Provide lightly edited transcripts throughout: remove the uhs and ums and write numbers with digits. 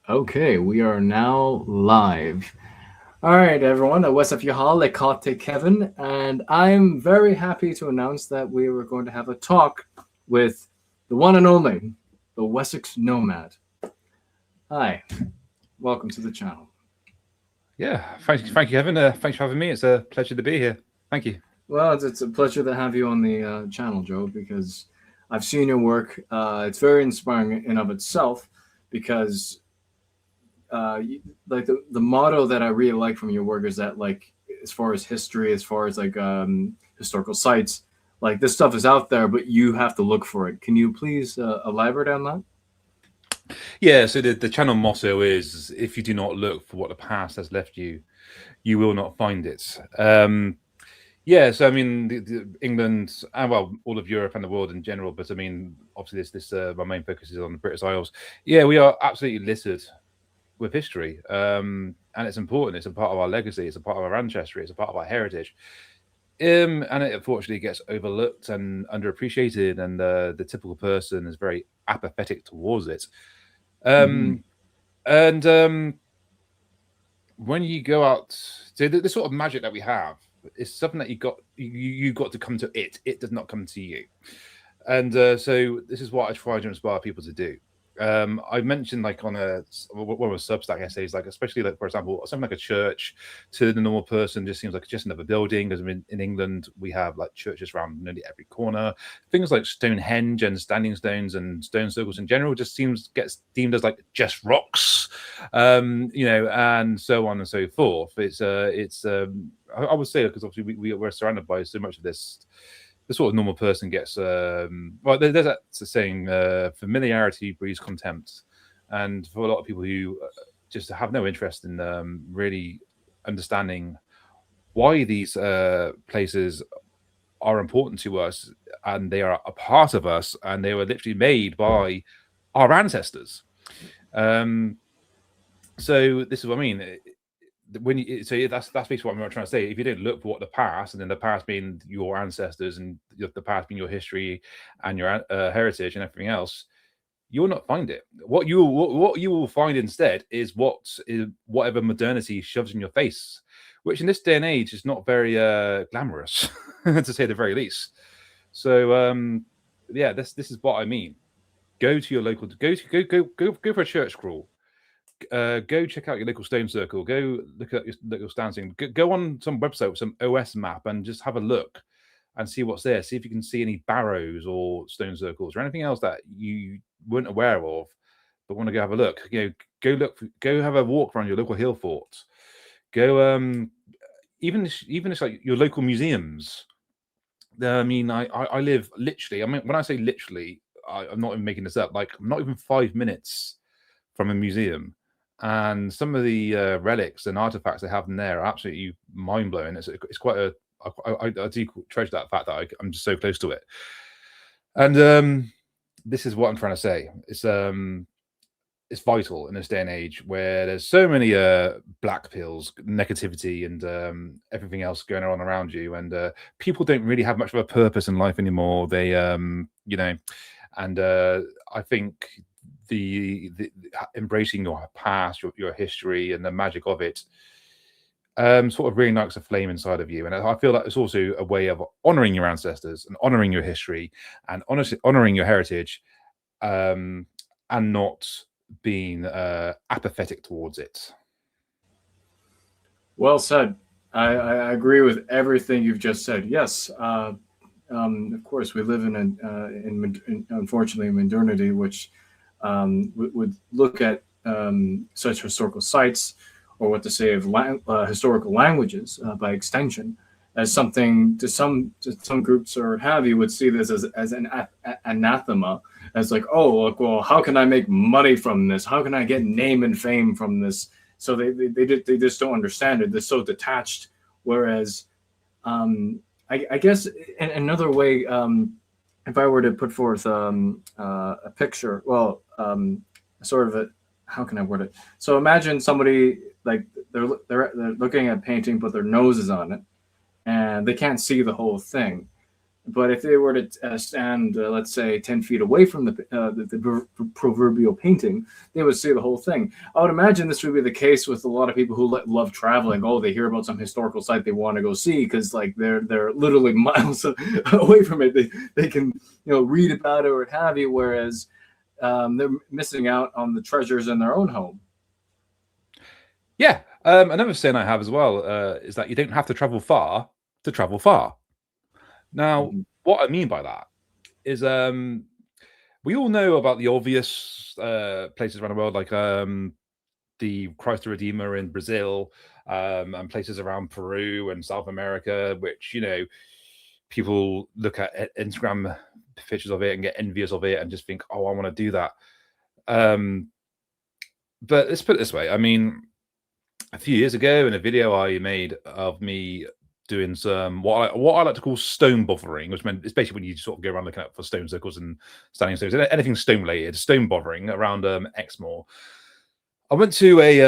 Okay, we are now live. All right, everyone. What's up, y'all? Lekate Kevin, and I'm very happy to announce that we were going to have a talk with the one and only, the Wessex Nomad. Hi, welcome to the channel. Yeah, thank you, Evan. Thanks for having me. It's a pleasure to be here. Thank you. Well, it's a pleasure to have you on the channel, Joe, because I've seen your work. It's very inspiring in of itself, because like the motto that I really like from your work is that, like, as far as history, as far as like historical sites, like this stuff is out there, but you have to look for it. Can you please elaborate on that? Yeah, so the channel motto is if you do not look for what the past has left you, you will not find it. Yeah, so I mean, England and well, all of Europe and the world in general, but I mean, obviously, this my main focus is on the British Isles. Yeah, we are absolutely littered with history, and it's important. It's a part of our legacy. It's a part of our ancestry. It's a part of our heritage. And it unfortunately gets overlooked and underappreciated, and the typical person is very apathetic towards it. Mm-hmm. Um, and when you go out, so the sort of magic that we have is something that you got to come to it. It does not come to you. And so this is what I try to inspire people to do. I mentioned like on one of the Substack essays, like especially like for example, something like a church to the normal person just seems like just another building. Because in England we have like churches around nearly every corner. Things like Stonehenge and standing stones and stone circles in general just gets deemed as like just rocks, and so on and so forth. I would say because obviously we're surrounded by so much of this, the sort of normal person gets well there's that saying, familiarity breeds contempt, and for a lot of people who just have no interest in really understanding why these places are important to us, and they are a part of us, and they were literally made by our ancestors. um so this is what I mean. When you so that's basically what I'm trying to say. If you don't look for what the past, and then the past being your ancestors and the past being your history and your heritage and everything else, you will not find it. What you will find instead is whatever modernity shoves in your face, which in this day and age is not very glamorous, to say the very least. So yeah, this is what I mean. Go to your local, go for a church crawl. Go check out your local stone circle. Go look at your local standing. Go on some website with some OS map and just have a look and see what's there. See if you can see any barrows or stone circles or anything else that you weren't aware of, but want to go have a look. Go have a walk around your local hill fort. Go even it's like your local museums. I mean, I live literally. I mean, when I say literally, I'm not even making this up. Like, I'm not even 5 minutes from a museum, and some of the relics and artifacts they have in there are absolutely mind blowing. It's quite a I do treasure that fact that I'm just so close to it. And this is what I'm trying to say. It's vital in this day and age where there's so many black pills, negativity, and everything else going on around you, and people don't really have much of a purpose in life anymore. They, and I think the embracing your past, your history, and the magic of it, sort of reignites a flame inside of you. And I feel like it's also a way of honoring your ancestors and honoring your history and honestly honoring your heritage, and not being apathetic towards it. Well said. I agree with everything you've just said. Yes, of course, we live in unfortunately modernity, which would look at such historical sites, or what to say of historical languages by extension, as something to some groups or have you would see this as an anathema, as like, oh, look, well, how can I make money from this? How can I get name and fame from this? So they just don't understand it. They're so detached. Whereas, I guess in another way, if I were to put forth a picture, well, sort of a, how can I word it? So imagine somebody, like, they're looking at painting, but their nose is on it, and they can't see the whole thing. But if they were to stand, let's say, 10 feet away from the proverbial painting, they would see the whole thing. I would imagine this would be the case with a lot of people who love traveling. Oh, they hear about some historical site they want to go see because like they're literally miles away from it. They can read about it or what have you. Whereas they're missing out on the treasures in their own home. Yeah. Another saying I have as well is that you don't have to travel far to travel far. Now, what I mean by that is we all know about the obvious places around the world, like the Christ the Redeemer in Brazil, and places around Peru and South America, which, people look at Instagram pictures of it and get envious of it and just think, oh, I want to do that. But let's put it this way. I mean, a few years ago in a video I made of me doing some what I like to call stone bothering, which meant it's basically when you sort of go around looking out for stone circles and standing stones, anything stone related, stone bothering around Exmoor. I went to a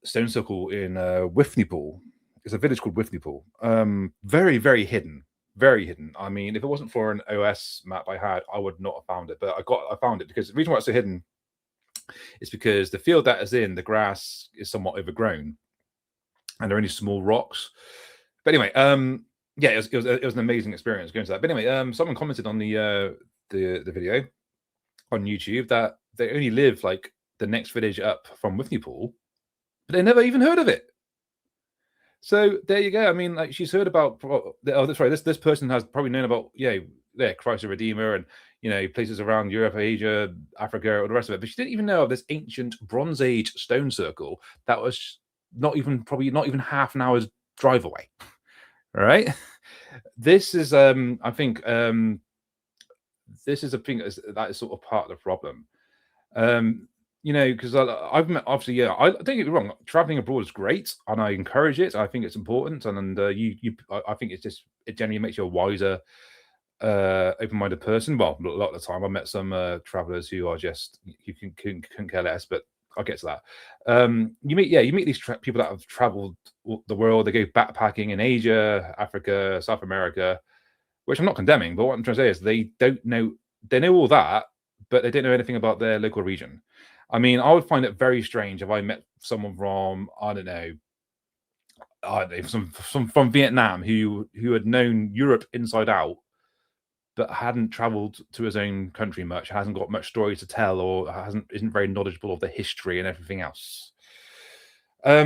stone circle in Withneypool. It's a village called Withneypool. Very, very hidden. Very hidden. I mean, if it wasn't for an OS map I had, I would not have found it. But I found it because the reason why it's so hidden is because the field that is in, the grass is somewhat overgrown, and there are only small rocks. But anyway, yeah, it was an amazing experience going to that. But anyway, someone commented on the video on YouTube that they only live like the next village up from Withneypool, but they never even heard of it. So there you go. I mean, like she's heard about. Oh, that's right. This person has probably known about Christ the Redeemer and places around Europe, Asia, Africa, all the rest of it. But she didn't even know of this ancient Bronze Age stone circle that was probably not even half an hour's drive away. All right. This is I think this is a thing that is sort of part of the problem. Because I've met, obviously, I don't get me wrong, traveling abroad is great and I encourage it. I think it's important, and I think it generally makes you a wiser, open-minded person. Well, a lot of the time I met some travelers who are just couldn't care less, but I'll get to that. You meet these people that have traveled the world. They go backpacking in Asia, Africa, South America, which I'm not condemning, but what I'm trying to say is they know all that, but they don't know anything about their local region. I mean, I would find it very strange if I met someone from from Vietnam who had known Europe inside out, but hadn't traveled to his own country much, hasn't got much story to tell, or isn't very knowledgeable of the history and everything else. I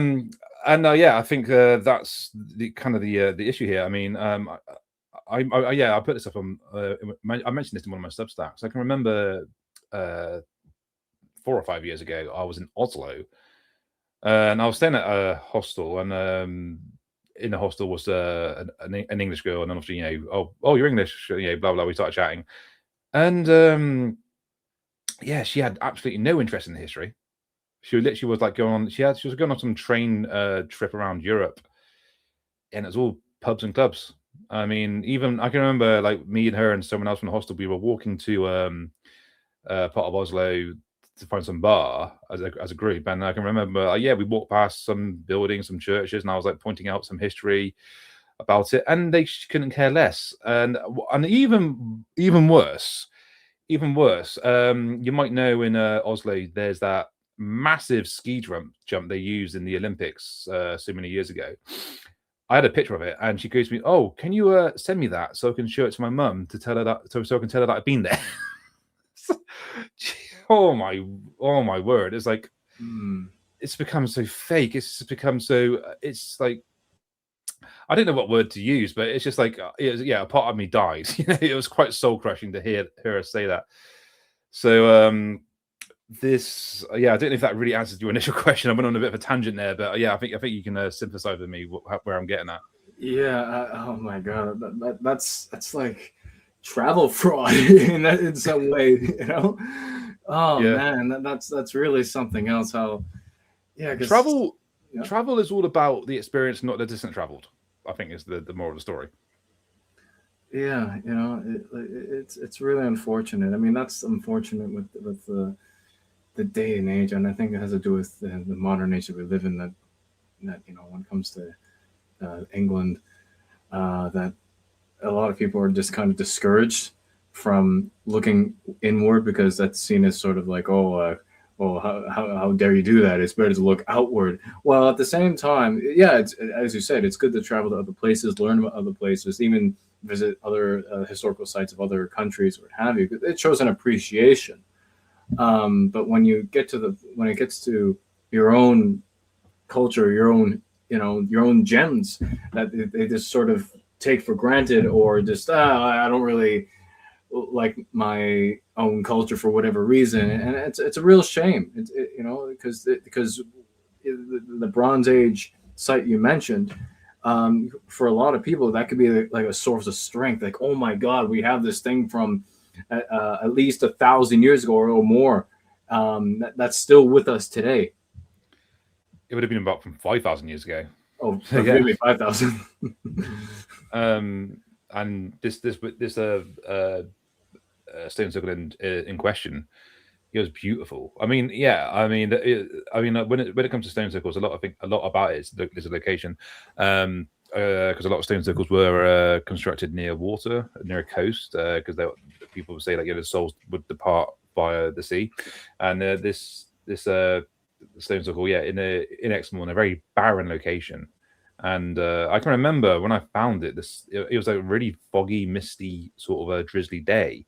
think that's the kind of the issue here. I mean, I put this up on. I mentioned this in one of my Substacks. I can remember 4 or 5 years ago, I was in Oslo, and I was staying at a hostel, and in the hostel was an English girl, and then obviously, oh, you're English, blah blah. We started chatting, and she had absolutely no interest in the history. She literally was like going on. She was going on some train trip around Europe, and it's all pubs and clubs. I mean, even I can remember like me and her and someone else from the hostel. We were walking to part of Oslo to find some bar as a group, and I can remember, we walked past some buildings, some churches, and I was like pointing out some history about it, and they couldn't care less. And even worse, you might know in Oslo, there's that massive ski jump they used in the Olympics so many years ago. I had a picture of it, and she goes to me, "Oh, can you send me that so I can show it to my mum to tell her that so I can tell her that I've been there." Oh my word! It's like it's become so fake. It's become so. It's like I don't know what word to use, but it's just like a part of me died. It was quite soul crushing to hear her say that. So this, I don't know if that really answers your initial question. I went on a bit of a tangent there, but I think you can sympathize with me where I'm getting at. Yeah. Oh my god, that's like travel fraud in some way, Oh man, that's really something else. How travel is all about the experience, not the distance traveled. I think is the moral of the story. Yeah, it's really unfortunate. I mean, that's unfortunate with the day and age, and I think it has to do with the modern age that we live in. That when it comes to England, that a lot of people are just kind of discouraged from looking inward because that's seen as sort of like, oh, how dare you do that? It's better to look outward. Well, at the same time, yeah, it's, as you said, it's good to travel to other places, learn about other places, even visit other historical sites of other countries, or what have you. It shows an appreciation. But when you get to when it gets to your own culture, your own, your own gems that they just sort of take for granted, or just I don't really like my own culture for whatever reason, and it's a real shame. Because the Bronze Age site you mentioned, for a lot of people that could be like a source of strength. Like, oh my God, we have this thing from at least 1,000 years ago or more, that's still with us today. It would have been about from 5,000 years ago. Oh, forgive me, 5,000. And this stone circle in question, it was beautiful. I mean, yeah, I mean, when it comes to stone circles, a lot about it is the location. Because a lot of stone circles were constructed near water, near a coast, because people would say that the souls would depart via the sea, and this stone circle, in Exmoor, in a very barren location. And I can remember when I found it, it was a really foggy, misty, sort of a drizzly day.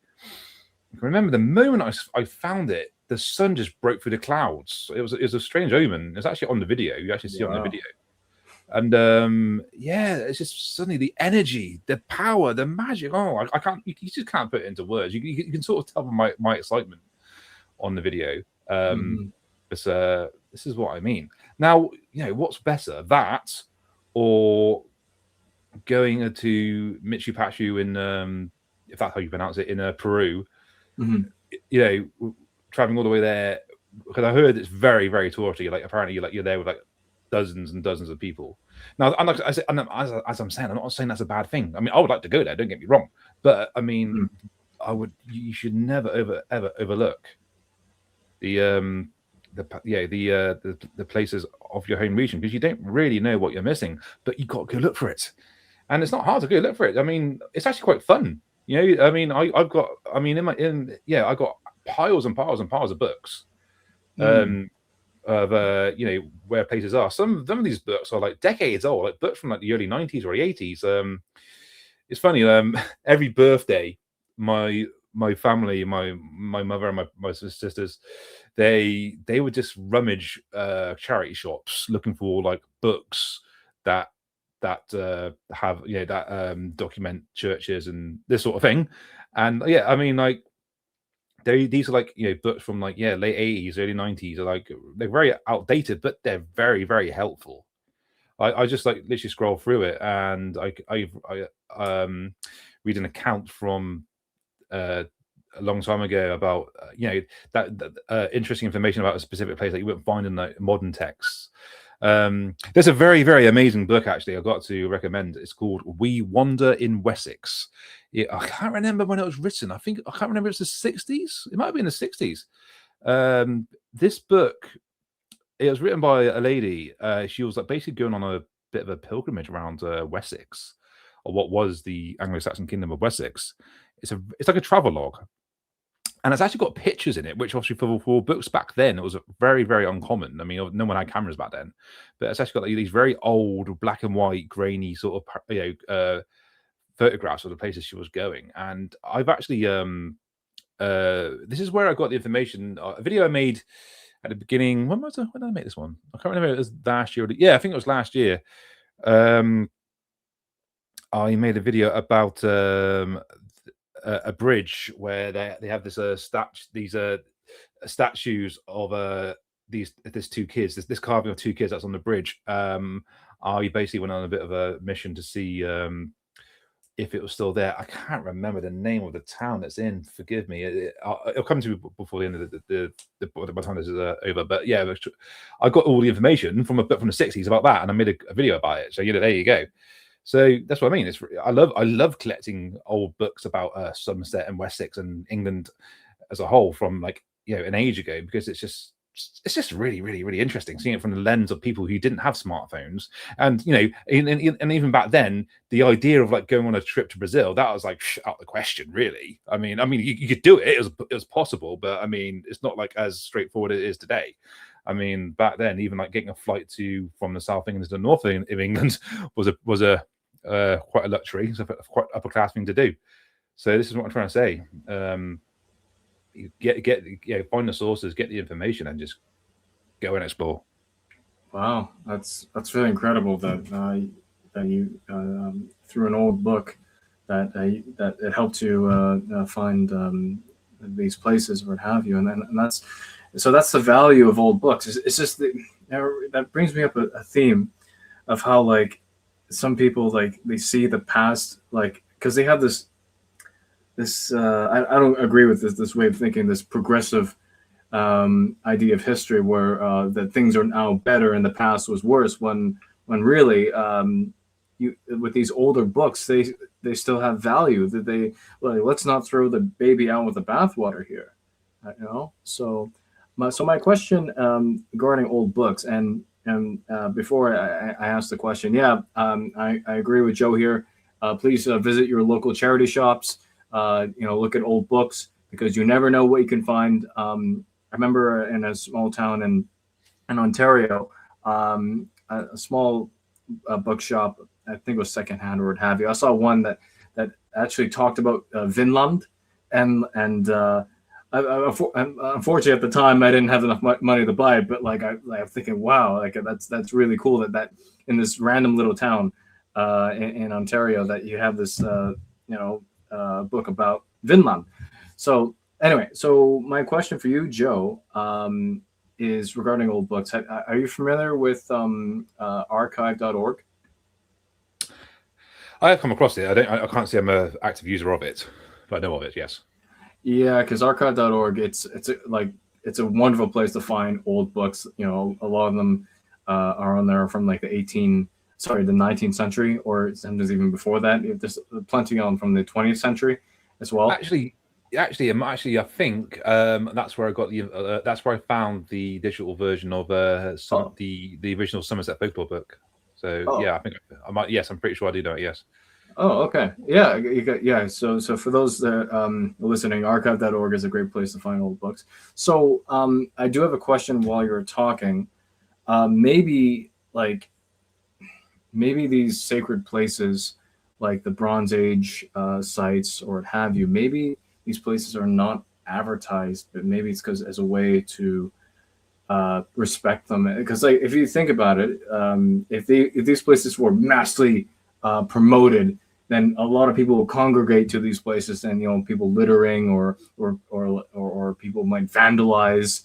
I can remember the moment I found it, the sun just broke through the clouds. It was a strange omen. It's actually on the video. You actually see it on the video. And it's just suddenly the energy, the power, the magic. Oh, I can't. You just can't put it into words. You can sort of tell from my excitement on the video. This is what I mean. Now, what's better, that or going to Machu Picchu in, if that's how you pronounce it, in Peru? Traveling all the way there, because I heard it's very, very touristy. Like, apparently you're there with like dozens and dozens of people. Now, as I'm saying, I'm not saying that's a bad thing. I mean, I would like to go there, don't get me wrong, but I mean, you should never ever overlook the places of your home region, because you don't really know what you're missing, but you got to go look for it, and it's not hard to go look for it. I mean, it's actually quite fun. I mean, I got piles and piles and piles of books, of where places are. Some of these books are like decades old, like books from like the early 90s or 80s. It's funny. Every birthday, my family, my mother and my sisters, they would just rummage charity shops looking for like books that have document churches and this sort of thing. And I mean, like, these are like books from like late 80s, early 90s. Are like, they're very outdated, but they're very, very helpful. I just like literally scroll through it, and I read an account from a long time ago about that interesting information about a specific place that you wouldn't find in like modern texts. There's a very, very amazing book, actually, I've got to recommend. It's called We Wander in Wessex. I can't remember when it was written. I can't remember if it's the 60s. It might have been the 60s. This book, it was written by a lady. She was like basically going on a bit of a pilgrimage around Wessex, or what was the Anglo-Saxon kingdom of Wessex. It's like a travelogue. And it's actually got pictures in it, which obviously for books back then, it was very, very uncommon. I mean, no one had cameras back then, but it's actually got like these very old black and white, grainy sort of photographs of the places she was going. And I've actually, this is where I got the information. A video I made at the beginning. When did I make this one? I can't remember. It was last year. I think it was last year. I made a video about a bridge where they have this statues of these two kids, this carving of two kids that's on the bridge. I basically went on a bit of a mission to see if it was still there. I can't remember the name of the town that's in. Forgive me. It'll come to me before the end of by the time this is over. But yeah, I got all the information from a book from the 60s about that, and I made a video about it. So there you go. So that's what I mean. I love collecting old books about Somerset and Wessex and England as a whole from like an age ago, because it's just it's just really, really, really interesting seeing it from the lens of people who didn't have smartphones. And you know, and even back then, the idea of like going on a trip to Brazil, that was like out the question, really. I mean, you could do it; it was possible, but I mean, it's not like as straightforward as it is today. I mean, back then, even like getting a flight from the South England to the North of England was a quite a luxury, it's a quite upper class thing to do. So this is what I'm trying to say. You find the sources, get the information, and just go and explore. Wow, that's really incredible that that you through an old book that it helped you find these places or what have you, and that's the value of old books. It's just that brings me up a theme of how like some people like they see the past like because they have this I don't agree with this way of thinking, this progressive idea of history where that things are now better and the past was worse when really you with these older books they still have value that they well, let's not throw the baby out with the bathwater here, you know. So my question regarding old books and before I ask the question, yeah, I agree with Joe here. Please visit your local charity shops. You know, look at old books because you never know what you can find. I remember in a small town in Ontario, a small bookshop, I think it was secondhand or what have you. I saw one that actually talked about Vinland, and unfortunately at the time I didn't have enough money to buy it. But like I'm thinking, wow, like that's really cool that in this random little town in Ontario that you have this book about Vinland. So anyway, so my question for you, Joe, is regarding old books. Are you familiar with archive.org? I have come across it. I can't say I'm an active user of it, but I know of it. Yes. Yeah, because archive.org, it's a wonderful place to find old books. You know, a lot of them are on there from like the 19th century, or sometimes even before that. There's plenty on from the 20th century as well. Actually, I think that's where I got the. That's where I found the digital version of the original Somerset folklore book. So yeah, I think I might. Yes, I'm pretty sure I do know it. Yes. Oh, okay. Yeah, yeah. So for those that listening, archive.org is a great place to find old books. So I do have a question while you're talking. Maybe these sacred places, like the Bronze Age sites or what have you, maybe these places are not advertised, but maybe it's because as a way to respect them. Because like if you think about it, if these places were massively promoted, then a lot of people will congregate to these places, and you know, people littering or people might vandalize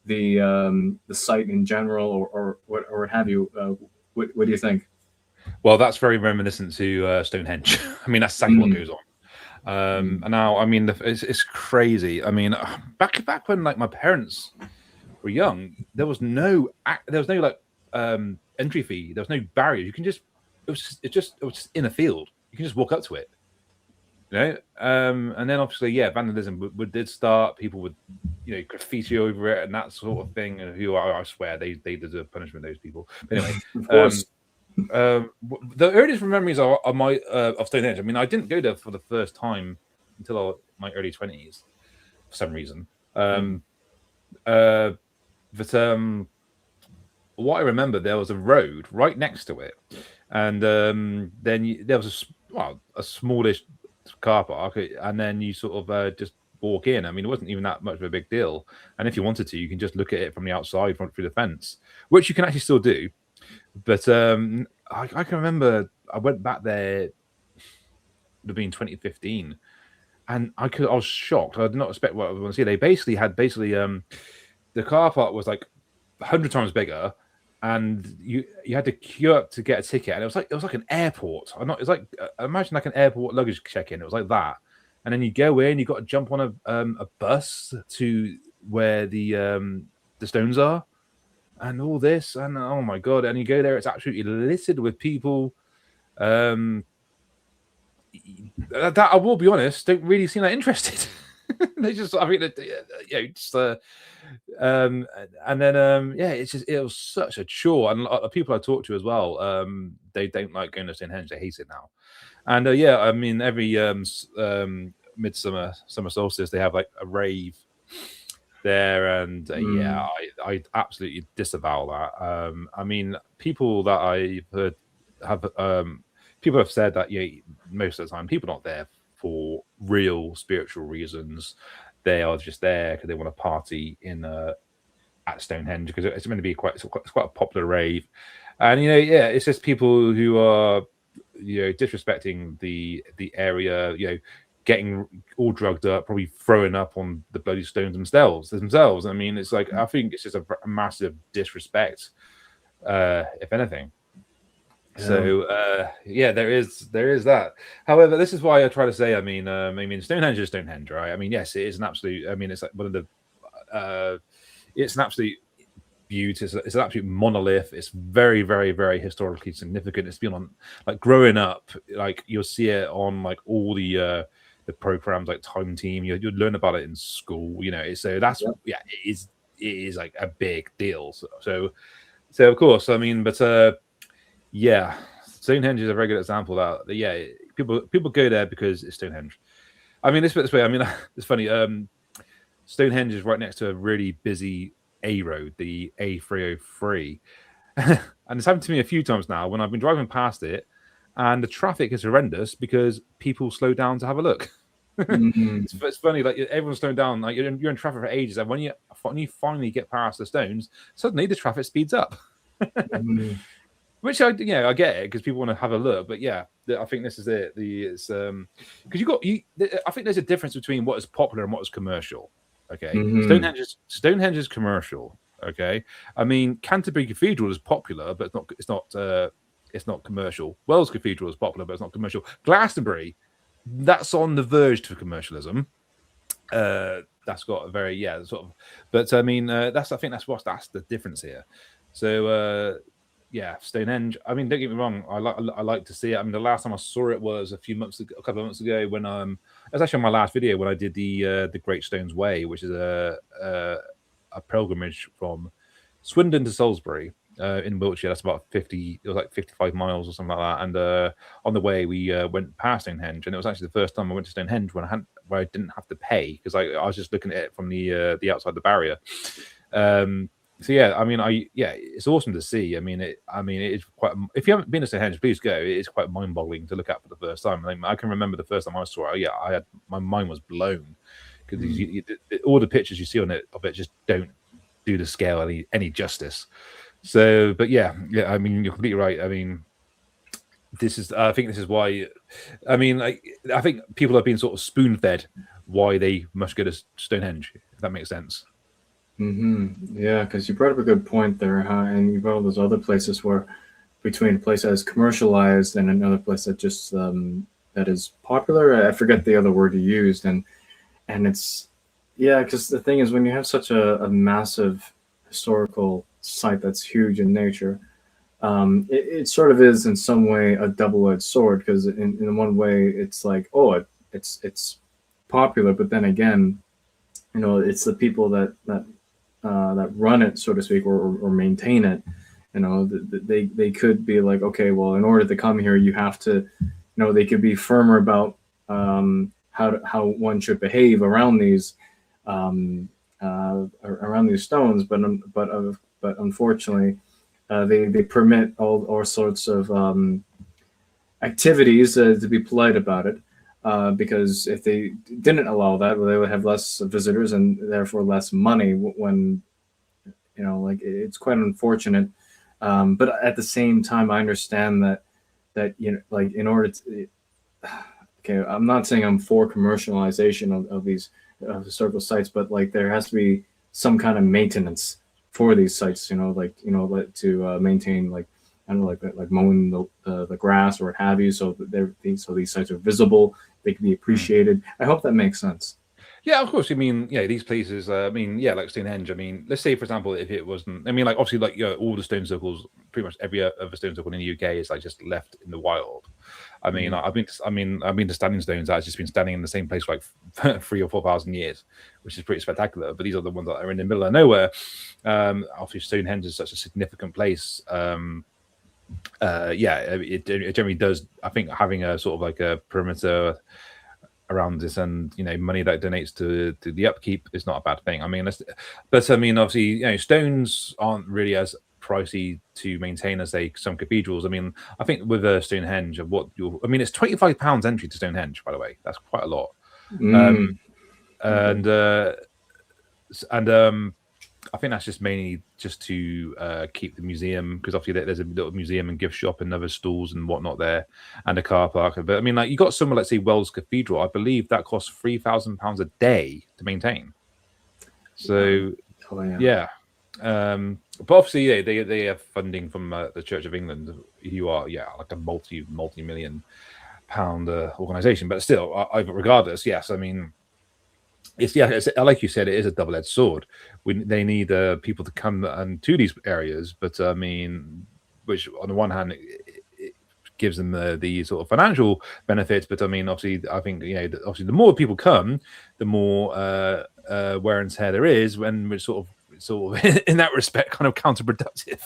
the site in general, or what have you. What do you think? Well, that's very reminiscent to Stonehenge. I mean, that's exactly what goes on. And now, I mean, it's crazy. I mean, back when like my parents were young, there was no like entry fee. There was no barrier. You can just it was just in a field. You can just walk up to it, you know. And then obviously, yeah, vandalism did start. People would, you know, graffiti over it and that sort of thing. And who I swear they deserve punishment. Those people. But anyway, of course. The earliest memories are my of Stonehenge. I mean, I didn't go there for the first time until my early 20s for some reason. But what I remember, there was a road right next to it, and then there was a smallish car park, and then you sort of just walk in. I mean, it wasn't even that much of a big deal, and if you wanted to, you can just look at it from the outside, through the fence, which you can actually still do. But I can remember I went back there. It would have been 2015, and I was shocked. I did not expect what I was going to see. They basically had the car park was like 100 times bigger, and you had to queue up to get a ticket, and it was like an airport. It's like imagine like an airport luggage check-in. It was like that, and then you go in, you got to jump on a bus to where the stones are, and all this, and oh my god, and you go there, it's absolutely littered with people. That I will be honest, don't really seem that interested. They just, I mean, And then yeah, it was such a chore. And people I talk to as well, they don't like going to Stonehenge. They hate it now. And yeah, I mean, every midsummer summer solstice they have like a rave there, and yeah, I absolutely disavow that. I mean, people that I've heard have people have said that most of the time people are not there for real spiritual reasons. They are just there because they want to party in at Stonehenge, because it's going to be quite a popular rave. And yeah, it's just people who are disrespecting the area, getting all drugged up, probably throwing up on the bloody stones themselves. I mean, it's like, I think it's just a massive disrespect, if anything. Yeah. So yeah, there is that. However, this is why I try to say, I mean, Stonehenge is Stonehenge, right? I mean, yes, it is an absolute. I mean, it's like one of the. It's an absolute beauty. It's an absolute monolith. It's very, very, very historically significant. It's been on, like, growing up, like, you'll see it on like all the programs like Time Team. You'd learn about it in school. So that's yeah, it is like a big deal. So of course, I mean, but yeah, Stonehenge is a very good example of that. Yeah, people go there because it's Stonehenge. I mean, this way. I mean, it's funny. Stonehenge is right next to a really busy A road, the A303. And it's happened to me a few times now when I've been driving past it, and the traffic is horrendous because people slow down to have a look. It's funny, like, everyone's slowing down, like you're in traffic for ages, and when you finally get past the stones, suddenly the traffic speeds up. Which I get it, because people want to have a look. But yeah, I think this is it. It's because I think there's a difference between what is popular and what is commercial. Okay, Stonehenge is commercial. Okay, I mean, Canterbury Cathedral is popular, but it's not commercial. Wells Cathedral is popular, but it's not commercial. Glastonbury, that's on the verge to commercialism. That's got a very sort of. But I mean, that's the difference here. So yeah, Stonehenge. I mean, don't get me wrong. I like to see it. I mean, the last time I saw it was a couple of months ago, when it was actually on my last video when I did the Great Stones Way, which is a pilgrimage from Swindon to Salisbury in Wiltshire. That's about 55 miles or something like that. And on the way we went past Stonehenge, and it was actually the first time I went to Stonehenge where I didn't have to pay, because I was just looking at it from the outside the barrier. So yeah, I mean, it's awesome to see. I mean, it is quite. If you haven't been to Stonehenge, please go. It is quite mind-boggling to look at for the first time. I can remember the first time I saw it. Yeah, my mind was blown, because all the pictures you see of it just don't do the scale any justice. So, but yeah, I mean, you're completely right. I mean, I think this is why. I mean, I think people have been sort of spoon-fed why they must go to Stonehenge, if that makes sense. Yeah, because you brought up a good point there, and you brought all those other places where, between a place that is commercialized and another place that just that is popular. I forget the other word you used, and it's because the thing is, when you have such a massive historical site that's huge in nature, it sort of is in some way a double-edged sword, because in one way it's like, oh, it's popular, but then again, it's the people that run it, so to speak, or maintain it. They could be like, okay, well, in order to come here, you have to, they could be firmer about how one should behave around these stones, but unfortunately, they permit all sorts of activities to be polite about it. Because if they didn't allow that, well, they would have less visitors and therefore less money. When like, it's quite unfortunate. But at the same time, I understand that like, in order to, okay, I'm not saying I'm for commercialization of these historical sites, but like, there has to be some kind of maintenance for these sites. To maintain, like, I don't know, like mowing the grass or what have you, so these sites are visible, they can be appreciated. I hope that makes sense. Yeah, of course. I mean, these places. Like Stonehenge. I mean, let's say, for example, if it wasn't. I mean, like, obviously, like, all the stone circles, pretty much every other stone circle in the UK is like just left in the wild. I mean, I've been to standing stones. I've just been standing in the same place for like 3,000 or 4,000 years, which is pretty spectacular. But these are the ones that are in the middle of nowhere. Obviously, Stonehenge is such a significant place. It generally does. I think having a sort of like a perimeter around this, and money that donates to the upkeep is not a bad thing. I mean, but I mean, obviously, stones aren't really as pricey to maintain as some cathedrals. I mean, I think with Stonehenge, it's £25 entry to Stonehenge, by the way. That's quite a lot. I think that's just mainly just to keep the museum, because obviously there's a little museum and gift shop and other stalls and whatnot there, and a car park. But I mean, like, you got somewhere, let's say Wells Cathedral. I believe that costs £3,000 a day to maintain. So but obviously they have funding from the Church of England, who are like a multi-million pound organization. But still, regardless, yes, I mean, it's like you said, it is a double-edged sword. They need people to come and to these areas, but I mean, which on the one hand it gives them the sort of financial benefits, but I mean, obviously, I think obviously the more people come, the more wear and tear there is, when we're sort of in that respect kind of counterproductive,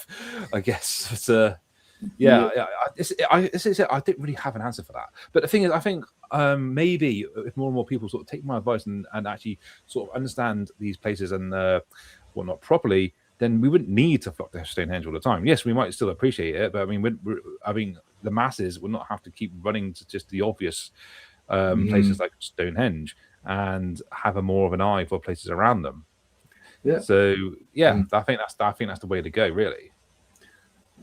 I guess. But I didn't really have an answer for that. But the thing is, I think maybe if more and more people sort of take my advice and actually sort of understand these places and whatnot properly, then we wouldn't need to flock to Stonehenge all the time. Yes, we might still appreciate it, but I mean, the masses would not have to keep running to just the obvious places like Stonehenge, and have a more of an eye for places around them. Yeah. So I think that's the way to go, really.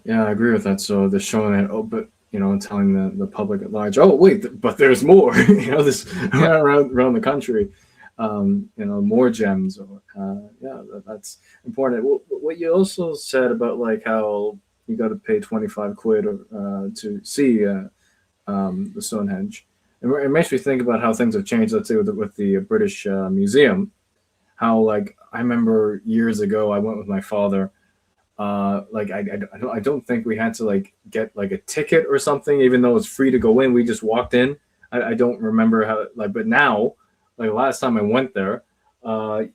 Yeah, I agree with that. So they're showing it, but telling the public at large, oh wait, but there's more. This around the country, more gems. That's important. What you also said about like how you got to pay 25 quid to see the Stonehenge. It makes me think about how things have changed. Let's say with the British Museum. How, like, I remember years ago, I went with my father. I don't think we had to like get like a ticket or something, even though it's free to go in. We just walked in. I don't remember how, but now, like last time I went there, the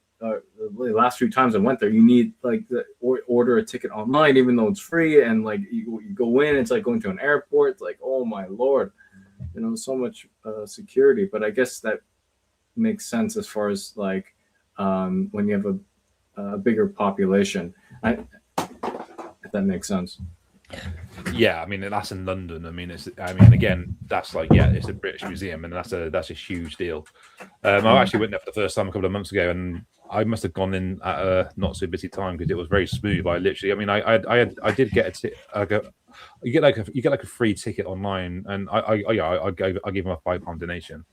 last few times I went there, you need like order a ticket online, even though it's free, and like you go in, it's like going to an airport. It's like, oh my Lord, so much security. But I guess that makes sense as far as like. When you have a bigger population, if that makes sense. Yeah, I mean, that's in London. Again, that's like, it's a British museum, and that's a huge deal. I actually went there for the first time a couple of months ago, and I must have gone in at a not so busy time because it was very smooth. I did get you get like a free ticket online, and I gave them a £5 donation.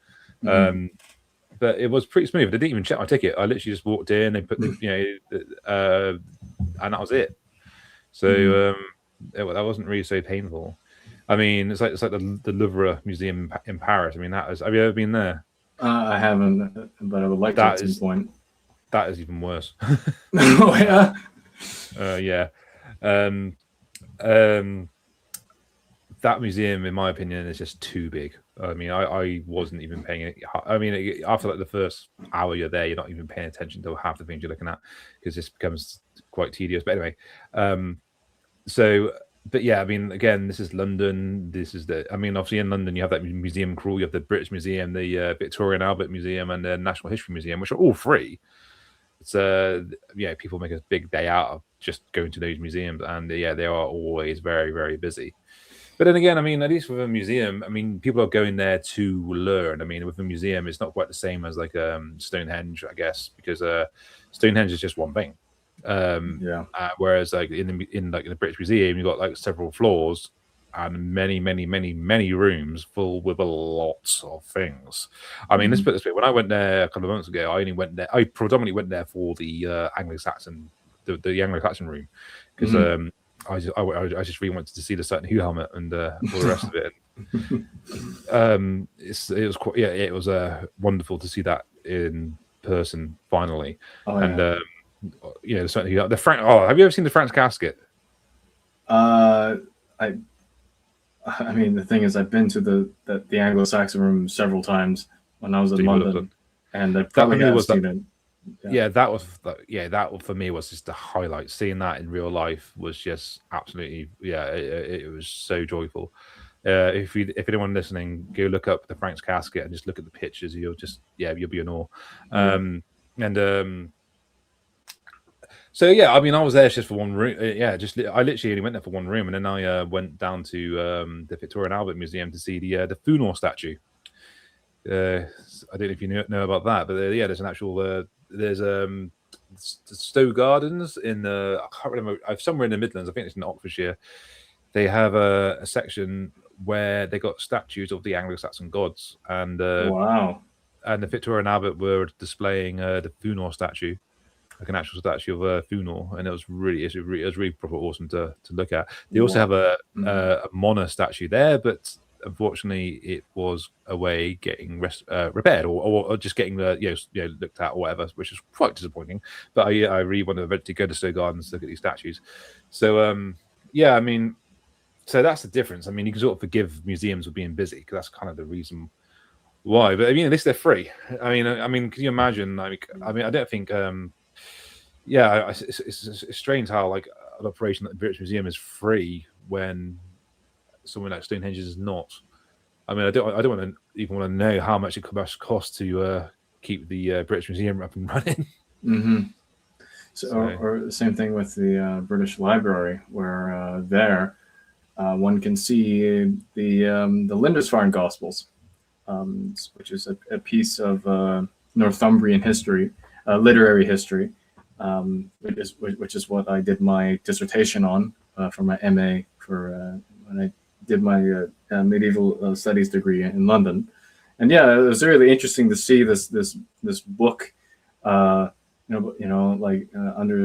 But it was pretty smooth. They didn't even check my ticket. I literally just walked in. They put and that was it. So that wasn't really so painful. I mean, it's like the Louvre Museum in Paris. I mean, have you ever been there? I haven't, but I would like to at some point. That is even worse. Oh yeah. That museum, in my opinion, is just too big. I mean, I wasn't even paying it. I mean, after like the first hour you're there, you're not even paying attention to half the things you're looking at, because this becomes quite tedious. But anyway, but yeah, I mean, again, this is London. Obviously in London you have that museum crawl. You have the British Museum, the Victoria and Albert Museum, and the National History Museum, which are all free. It's people make a big day out of just going to those museums, and they are always very, very busy. But then again, I mean, at least with a museum, I mean, people are going there to learn. I mean, with a museum, it's not quite the same as like Stonehenge, I guess, because Stonehenge is just one thing. Whereas like in the British Museum, you've got like several floors and many, many, many, many rooms full with lots of things. I mean, let's put it this way: when I went there a couple of months ago, I predominantly went there for the Anglo-Saxon, the Anglo-Saxon room, because I just really wanted to see the Certain Who helmet and all the rest of it. It was wonderful to see that in person finally. The Certain Who, the Frank. Oh, have you ever seen the Frank's casket? I I mean, the thing is, I've been to the Anglo-Saxon room several times when I was in London, and I probably have seen it. That for me was just the highlight. Seeing that in real life was just absolutely, it was so joyful. If anyone listening, go look up the Frank's casket and just look at the pictures. You'll be in awe. So I mean, I was there just for one room. I literally only went there for one room, and then I went down to the Victoria and Albert Museum to see the Funor statue. I don't know if you know about that, but there's an actual there's Stowe Gardens in I can't remember, somewhere in the Midlands. I think it's in Oxfordshire. They have a section where they got statues of the Anglo-Saxon gods, and wow. And the Victoria and Albert were displaying the Funor statue, like an actual statue of Funor, and it was really proper awesome to look at. They also have a Mona statue there, but unfortunately it was away getting repaired or just getting looked at or whatever, which is quite disappointing. But I really wanted to go to Stowe Gardens to look at these statues. So I mean, so that's the difference. I mean, you can sort of forgive museums for being busy because that's kind of the reason why. But I mean, at least they're free. I mean, can you imagine? Like, I mean, I don't think. It's strange how like an operation at the British Museum is free when somewhere like Stonehenge is not. I mean, I don't even want to know how much it must cost to keep the British Museum up and running. Mm-hmm. Or the same thing with the British Library, where one can see the Lindisfarne Gospels, which is a piece of Northumbrian history, literary history, which is what I did my dissertation on for my MA when I did my medieval studies degree in London. And it was really interesting to see this book, under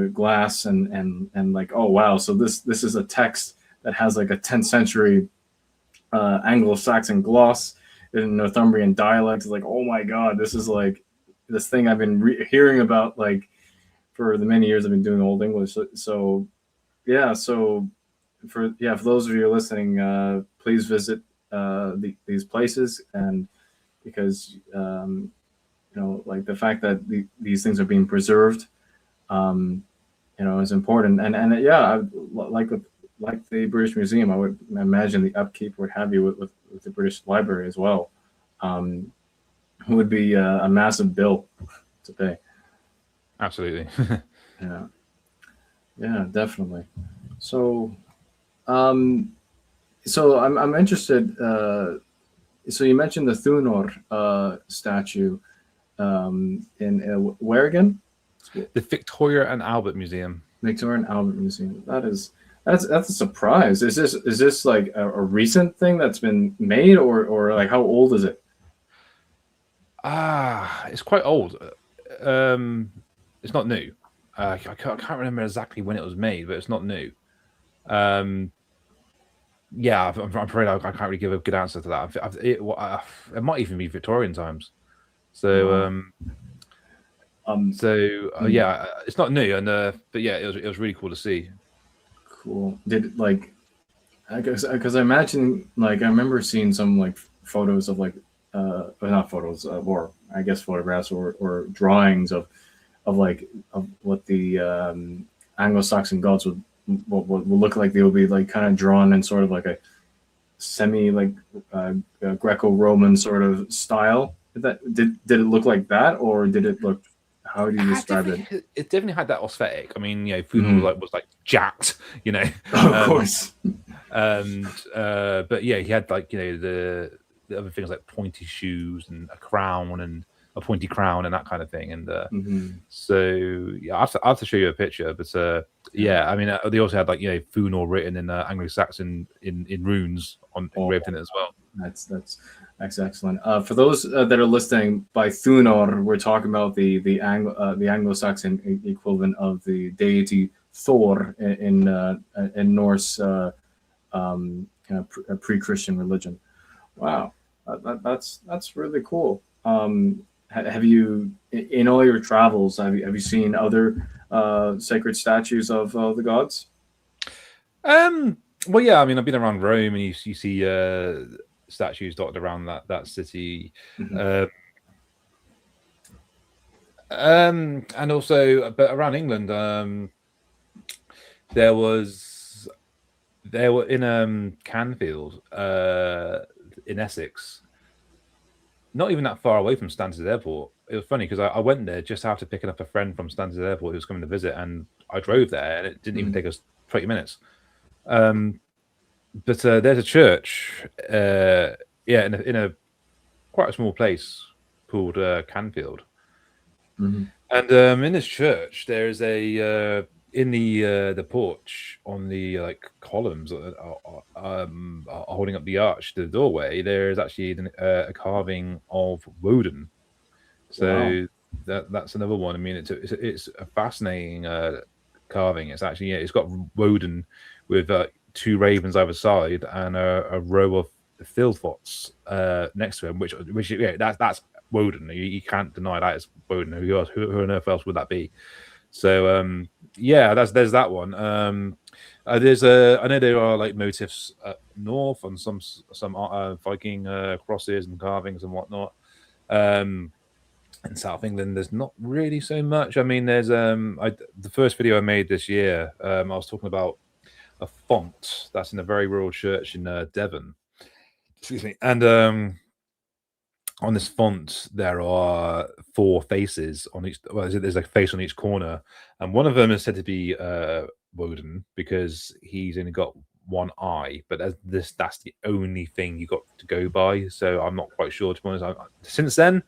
glass and like, oh wow, so this is a text that has like a 10th century Anglo-Saxon gloss in Northumbrian dialect. It's like, oh my god, this is like this thing I've been hearing about like for the many years I've been doing Old English. So for those of you listening, please visit these places, and because like the fact that these things are being preserved, is important. Like the British Museum, I would imagine the upkeep, what have you, with the British Library as well, would be a massive bill to pay. Absolutely. Yeah, definitely. So I'm interested. So you mentioned the Thunor statue in where again? The Victoria and Albert Museum. Victoria and Albert Museum. That's a surprise. Is this like a recent thing that's been made, or like how old is it? It's quite old. It's not new. I can't remember exactly when it was made, but it's not new. I'm afraid I can't really give a good answer to that. It might even be Victorian times. So it's not new, and but it was really cool to see. Cool. Did it, like, I guess because I imagine, like, I remember seeing some like photos of like not photos or I guess photographs or drawings of what the Anglo-Saxon gods would look like. They would be like kind of drawn in sort of like a semi like Greco-Roman sort of style. Did it look like that, or did it look? How do you describe it? It definitely had that aesthetic. I mean, Funor was like jacked, Of course. And but he had like the other things like pointy shoes and a crown and a pointy crown and that kind of thing. And so I have to show you a picture. But I mean, they also had like Funor written in Anglo-Saxon in runes engraved in it as well. That's excellent. For those that are listening, by Thunor, we're talking about the Anglo-Saxon equivalent of the deity Thor in Norse pre-Christian religion. Wow, that's really cool. Have you, in all your travels, have you seen other sacred statues of the gods? Well, yeah, I mean, I've been around Rome, and you see statues dotted around that city. Mm-hmm. And also, but around England, there were in Canfield, in Essex, not even that far away from Stansted Airport. It was funny because I went there just after picking up a friend from Stansted Airport who was coming to visit, and I drove there, and it didn't even take us 20 minutes. But there's a church, in a quite a small place called Canfield. Mm-hmm. And in this church, there is a in the porch on the columns holding up the arch to the doorway. There is actually a carving of Woden. So that's another one. I mean, it's a fascinating carving. It's actually it's got Woden with two ravens either side and a row of Thilthots next to him, which that's Woden. You can't deny that it's Woden. Who on earth else would that be? So there's that one. There's I know there are like motifs north on some Viking crosses and carvings and whatnot. In South England, there's not really so much. I mean, there's the first video I made this year. I was talking about a font that's in a very rural church in Devon. Excuse me, and on this font there are four faces on each. Well, there's a face on each corner, and one of them is said to be Woden because he's only got one eye, but that's the only thing you got to go by. So I'm not quite sure, to be honest. Since then,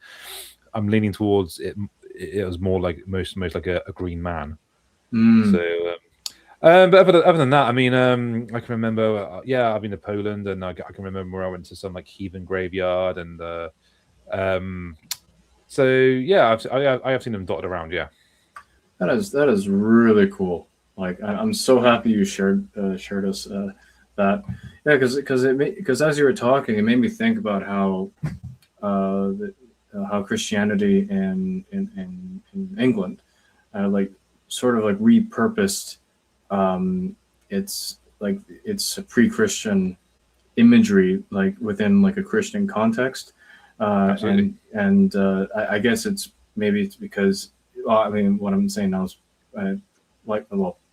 I'm leaning towards it. It was more like most like a green man. So, but other than that, I mean, I can remember. I've been to Poland, and I can remember where I went to some like heathen graveyard, and so yeah, I have seen them dotted around. Yeah, that is really cool. Like I'm so happy you shared us that. Yeah, because as you were talking, it made me think about how Christianity in England like sort of like repurposed it's pre-Christian imagery like within like a Christian context. I guess it's because I mean what I'm saying now is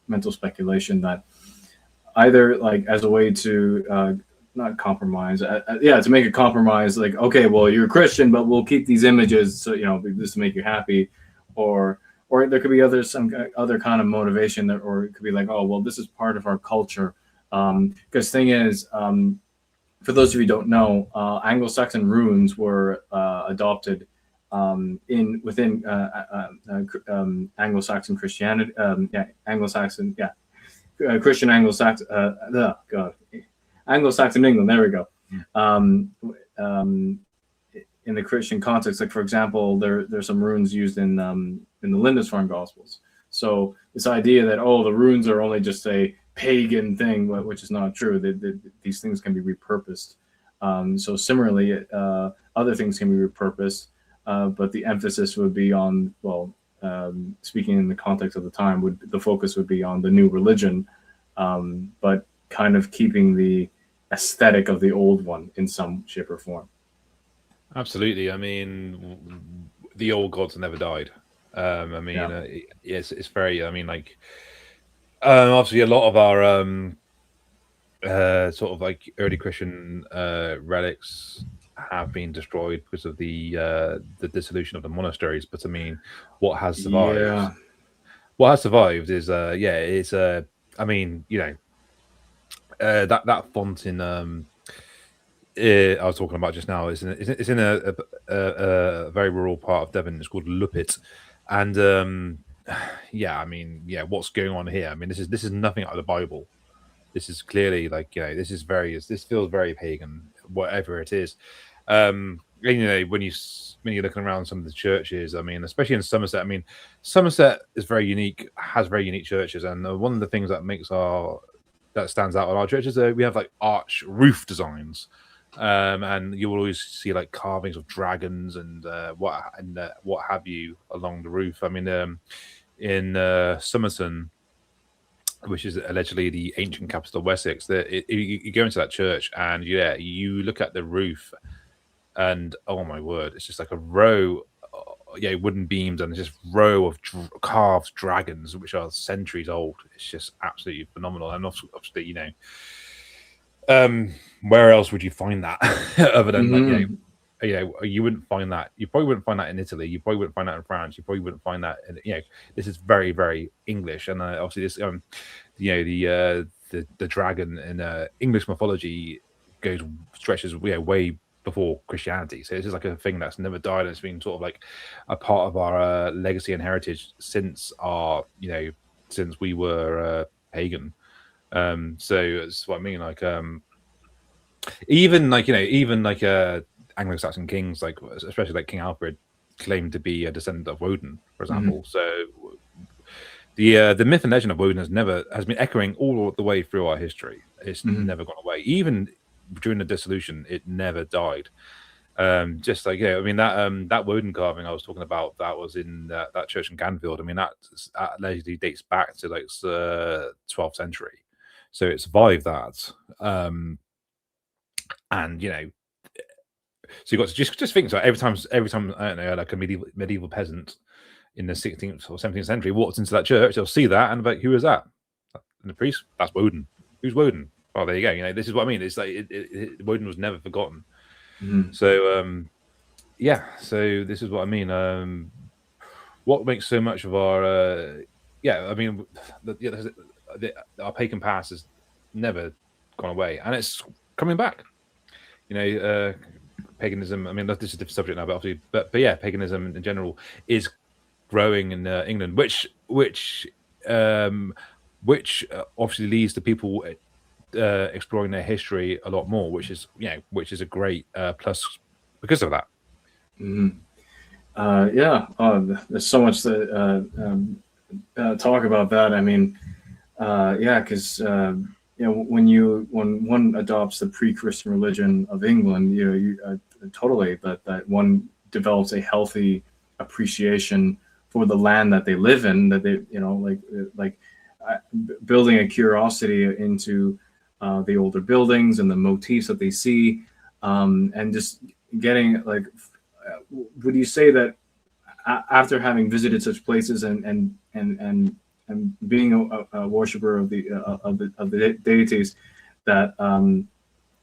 mental speculation that either like as a way to not compromise, to make a compromise, like okay, well you're a Christian, but we'll keep these images, so just to make you happy, or there could be some other kind of motivation that, or it could be like, oh well, this is part of our culture. Because thing is, for those of you who don't know, Anglo-Saxon runes were adopted within Anglo-Saxon Christianity. Anglo-Saxon, Christian Anglo-Saxon. God, Anglo-Saxon England. There we go. In the Christian context, like for example, there's some runes used in the Lindisfarne Gospels. So this idea that the runes are only just a pagan thing, which is not true. These things can be repurposed. So similarly, other things can be repurposed, but the emphasis would be on, speaking in the context of the time, the focus would be on the new religion, but kind of keeping the aesthetic of the old one in some shape or form. Absolutely. I mean, the old gods never died. It's very. I mean, like, obviously, a lot of our sort of like early Christian relics have been destroyed because of the dissolution of the monasteries. But I mean, what has survived? Yeah. What has survived is it's I mean, that font in I was talking about just now is in a very rural part of Devon. It's called Lupit, and I mean, what's going on here? I mean, this is nothing out of the Bible. This is clearly like this feels very pagan, whatever it is. When you're looking around some of the churches, I mean, especially in Somerset. I mean, Somerset is very unique, has very unique churches, and one of the things that stands out on our churches, we have like arch roof designs. And you will always see like carvings of dragons and what have you along the roof. I mean, in Somerton, which is allegedly the ancient capital of Wessex. You go into that church, and yeah, you look at the roof, and oh my word, it's just like a row, wooden beams, and it's just row of carved dragons, which are centuries old. It's just absolutely phenomenal. And obviously, where else would you find that other than you wouldn't find that. You probably wouldn't find that in Italy. You probably wouldn't find that in France. You probably wouldn't find that in, this is very, very English. And obviously this, the dragon in English mythology stretches, way before Christianity. So this is like a thing that's never died. And it's been sort of like a part of our legacy and heritage since since we were pagan. So that's what I mean. Like, even Anglo-Saxon kings, like especially like King Alfred, claimed to be a descendant of Woden, for example. So the myth and legend of Woden has been echoing all the way through our history. It's never gone away. Even during the dissolution, it never died. Just like that Woden carving I was talking about, that was in that church in Canfield. I mean, that allegedly dates back to like the 12th century, so it survived that. And so you got to just think. So every time I don't know, like a medieval peasant in the 16th or 17th century walks into that church, they'll see that and be like, who is that? And the priest, that's Woden. Who's Woden? Oh, there you go. This is what I mean. It's like Woden was never forgotten. So so this is what I mean. What makes so much of our our pagan past has never gone away, and it's coming back. Paganism. I mean, this is a different subject now, but obviously, but yeah, paganism in general is growing in England, which obviously leads to people exploring their history a lot more, which is a great plus because of that. There's so much to talk about that. I mean, because when one adopts the pre-Christian religion of England, totally that one develops a healthy appreciation for the land that they live in, that they building a curiosity into the older buildings and the motifs that they see, and just getting like, would you say that after having visited such places and being a worshiper of the deities, that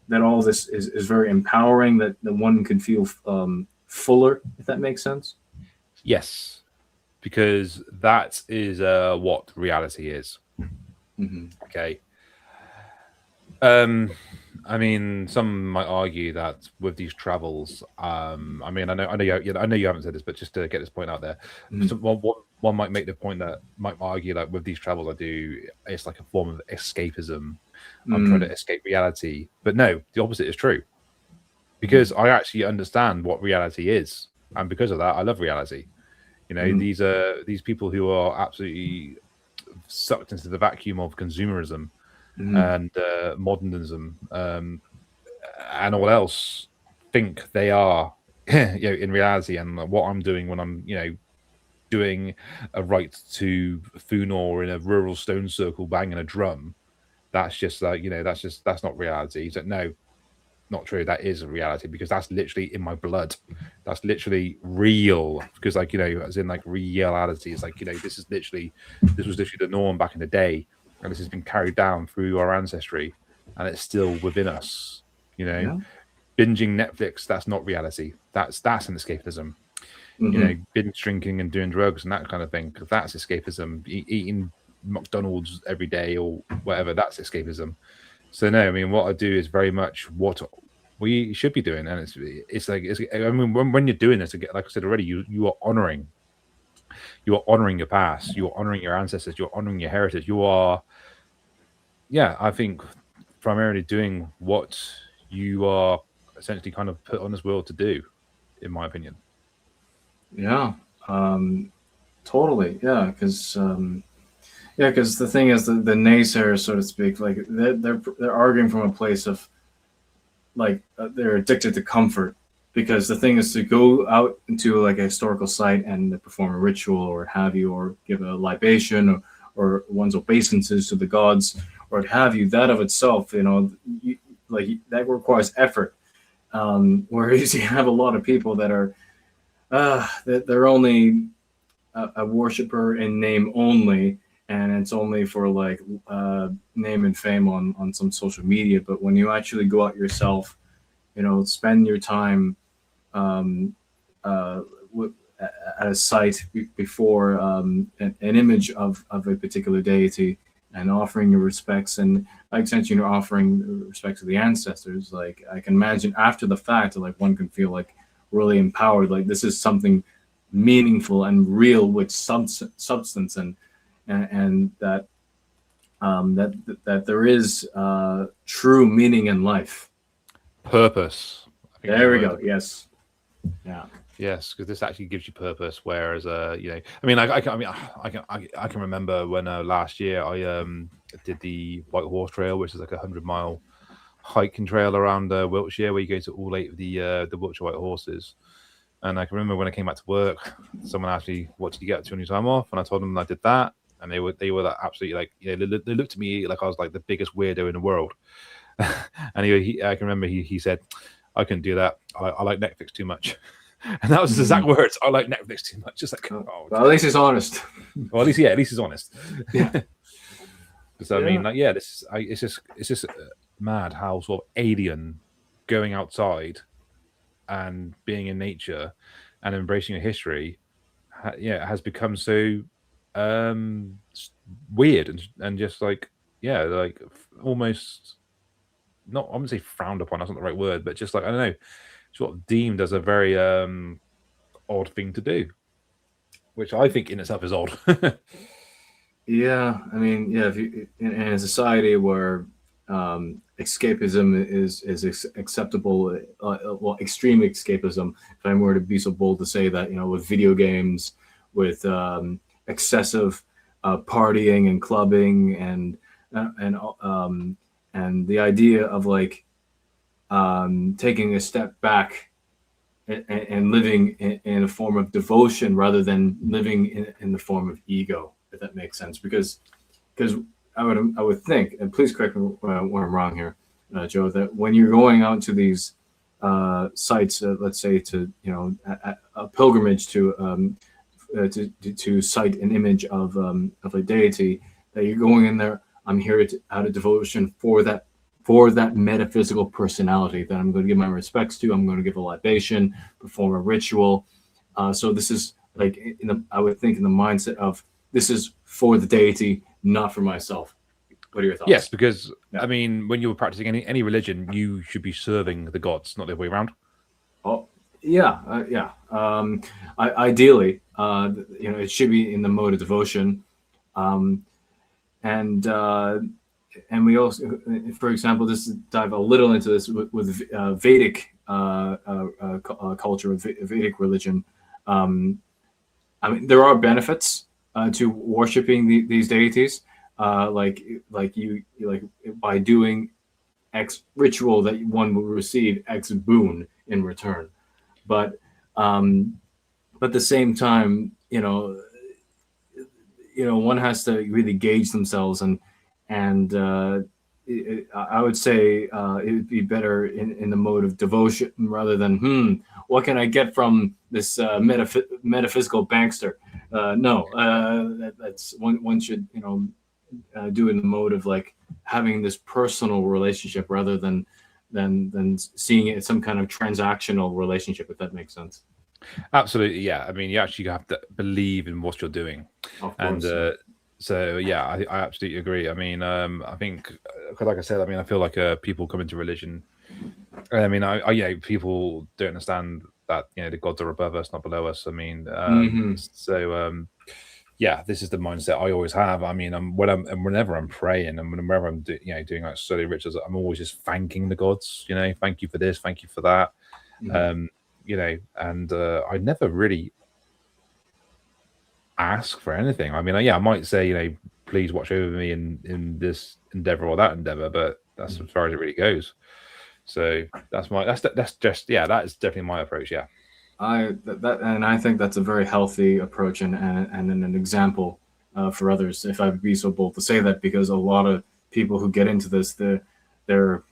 that all this is very empowering, that one can feel fuller, if that makes sense? Yes, because that is what reality is. Okay. I mean, some might argue that with these travels, I mean, I know you haven't said this, but just to get this point out there, so one might make the point that might argue that with these travels I do, it's like a form of escapism. I'm trying to escape reality, but no, the opposite is true, because I actually understand what reality is, and because of that, I love reality. These people who are absolutely sucked into the vacuum of consumerism and modernism and all else think they are in reality, and what I'm doing when I'm doing a rite to Funor in a rural stone circle banging a drum, that's just like that's not reality. He's like, no, not true. That is a reality, because that's literally in my blood. That's literally real, because as in like reality. It's like this was literally the norm back in the day, and this has been carried down through our ancestry, and it's still within us. Binging Netflix, that's not reality. That's an escapism. Binge drinking and doing drugs and that kind of thing, that's escapism. Eating McDonald's every day or whatever, that's escapism. So no, I mean, what I do is very much what we should be doing, and I mean, when you're doing this, like I said already, you are honoring your past, you are honoring your ancestors, you're honoring your heritage. You are, I think, primarily doing what you are essentially kind of put on this world to do, in my opinion. Totally. Because the thing is, the naysayers, so to speak, like they're arguing from a place of like they're addicted to comfort, because the thing is to go out into like a historical site and perform a ritual or have you, or give a libation, or one's obeisances to the gods, or what have you. That of itself, like that requires effort. Whereas you have a lot of people that are that they're only a worshiper in name only, and it's only for like name and fame on some social media. But when you actually go out yourself, spend your time at a site before an image of a particular deity, and offering your respects, and by extension you're offering respect to the ancestors. Like I can imagine after the fact, like one can feel like really empowered, like this is something meaningful and real with substance, and that that there is true meaning in life. Purpose. There we go. Yes. Yeah. Yes, because this actually gives you purpose. Whereas, I can remember when last year I did the White Horse Trail, which is like 100-mile hiking trail around Wiltshire, where you go to all 8 of the Wiltshire White Horses. And I can remember when I came back to work, someone asked me, "What did you get to on your time off?" And I told them I did that, and they were like, absolutely like, they looked at me like I was like the biggest weirdo in the world. And I can remember he said, "I couldn't do that. I like Netflix too much." And that was his exact words. "I like Netflix too much." Just like, well, at least he's honest. Well, at least he's honest. Yeah. So I mean, like, yeah, it's just mad how sort of alien going outside and being in nature and embracing your history, has become so weird and just like, like almost not, I wouldn't say frowned upon, that's not the right word, but just like, I don't know, sort of deemed as a very odd thing to do, which I think in itself is odd. Yeah, I mean, yeah, if you in a society where escapism is acceptable, well, extreme escapism, if I were to be so bold to say that, with video games, with excessive partying and clubbing, and the idea of like taking a step back and living in a form of devotion rather than living in the form of ego, if that makes sense. Because I would think, and please correct me when I'm wrong here, Joe, that when you're going out to these sites, let's say to a pilgrimage to cite an image of a deity, that you're going in there, I'm here out of devotion for that metaphysical personality that I'm going to give my respects to. I'm going to give a libation, perform a ritual. So this is like I would think in the mindset of, this is for the deity, not for myself. What are your thoughts? Yes, because I mean, when you're practicing any religion, you should be serving the gods, not the other way around. Oh, yeah, yeah. Ideally, it should be in the mode of devotion, and we also, for example, this dive a little into this with Vedic culture, with Vedic religion. I mean, there are benefits to worshiping these deities, like by doing X ritual that one will receive X boon in return. But at the same time, one has to really gauge themselves, and I would say it would be better in the mode of devotion rather than what can I get from this metaphysical bankster? No, that's one should do it in the mode of like having this personal relationship rather than seeing it as some kind of transactional relationship, if that makes sense. Absolutely, yeah. I mean, you actually have to believe in what you're doing, and so yeah, I absolutely agree. I mean, I think, because like I said, I mean, I feel like people come into religion. I mean, people don't understand that the gods are above us, not below us. I mean, yeah, this is the mindset I always have. I mean, whenever I'm praying and whenever I'm doing like solo rituals, I'm always just thanking the gods. Thank you for this, thank you for that. And I never really ask for anything. I mean, I might say, please watch over me in this endeavor or that endeavor, but that's as far as it really goes. So that is definitely my approach. Yeah. I think that's a very healthy approach and an example for others, if I'd be so bold to say that, because a lot of people who get into this, they're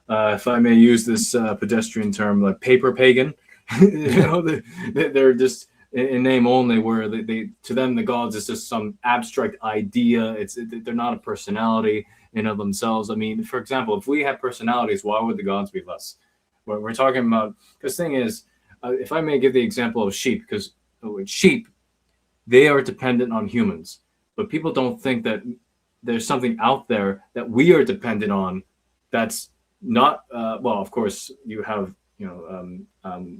if I may use this pedestrian term, like paper pagan. They're just in name only, where they to them the gods is just some abstract idea. They're not a personality in of themselves. I mean, for example, if we had personalities, why would the gods be less? We're talking about, because thing is, if I may give the example of sheep, because with sheep, they are dependent on humans, but people don't think that there's something out there that we are dependent on that's not well, of course you have,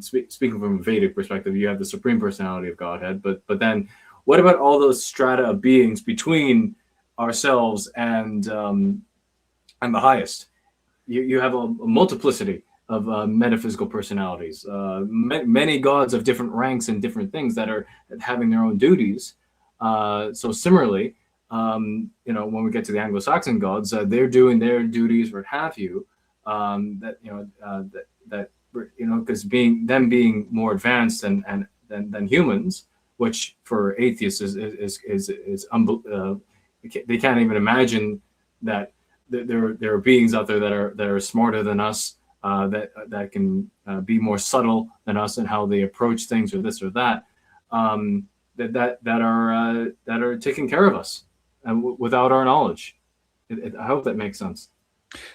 speaking from a Vedic perspective, you have the supreme personality of Godhead, but then what about all those strata of beings between ourselves and the highest? You have a multiplicity of metaphysical personalities, many gods of different ranks and different things that are having their own duties. So similarly, when we get to the Anglo-Saxon gods, they're doing their duties, what have you. Because being more advanced than humans, which for atheists is they can't even imagine that there are beings out there that are smarter than us, that can be more subtle than us in how they approach things, or this or that, that are taking care of us, and without our knowledge. I hope that makes sense.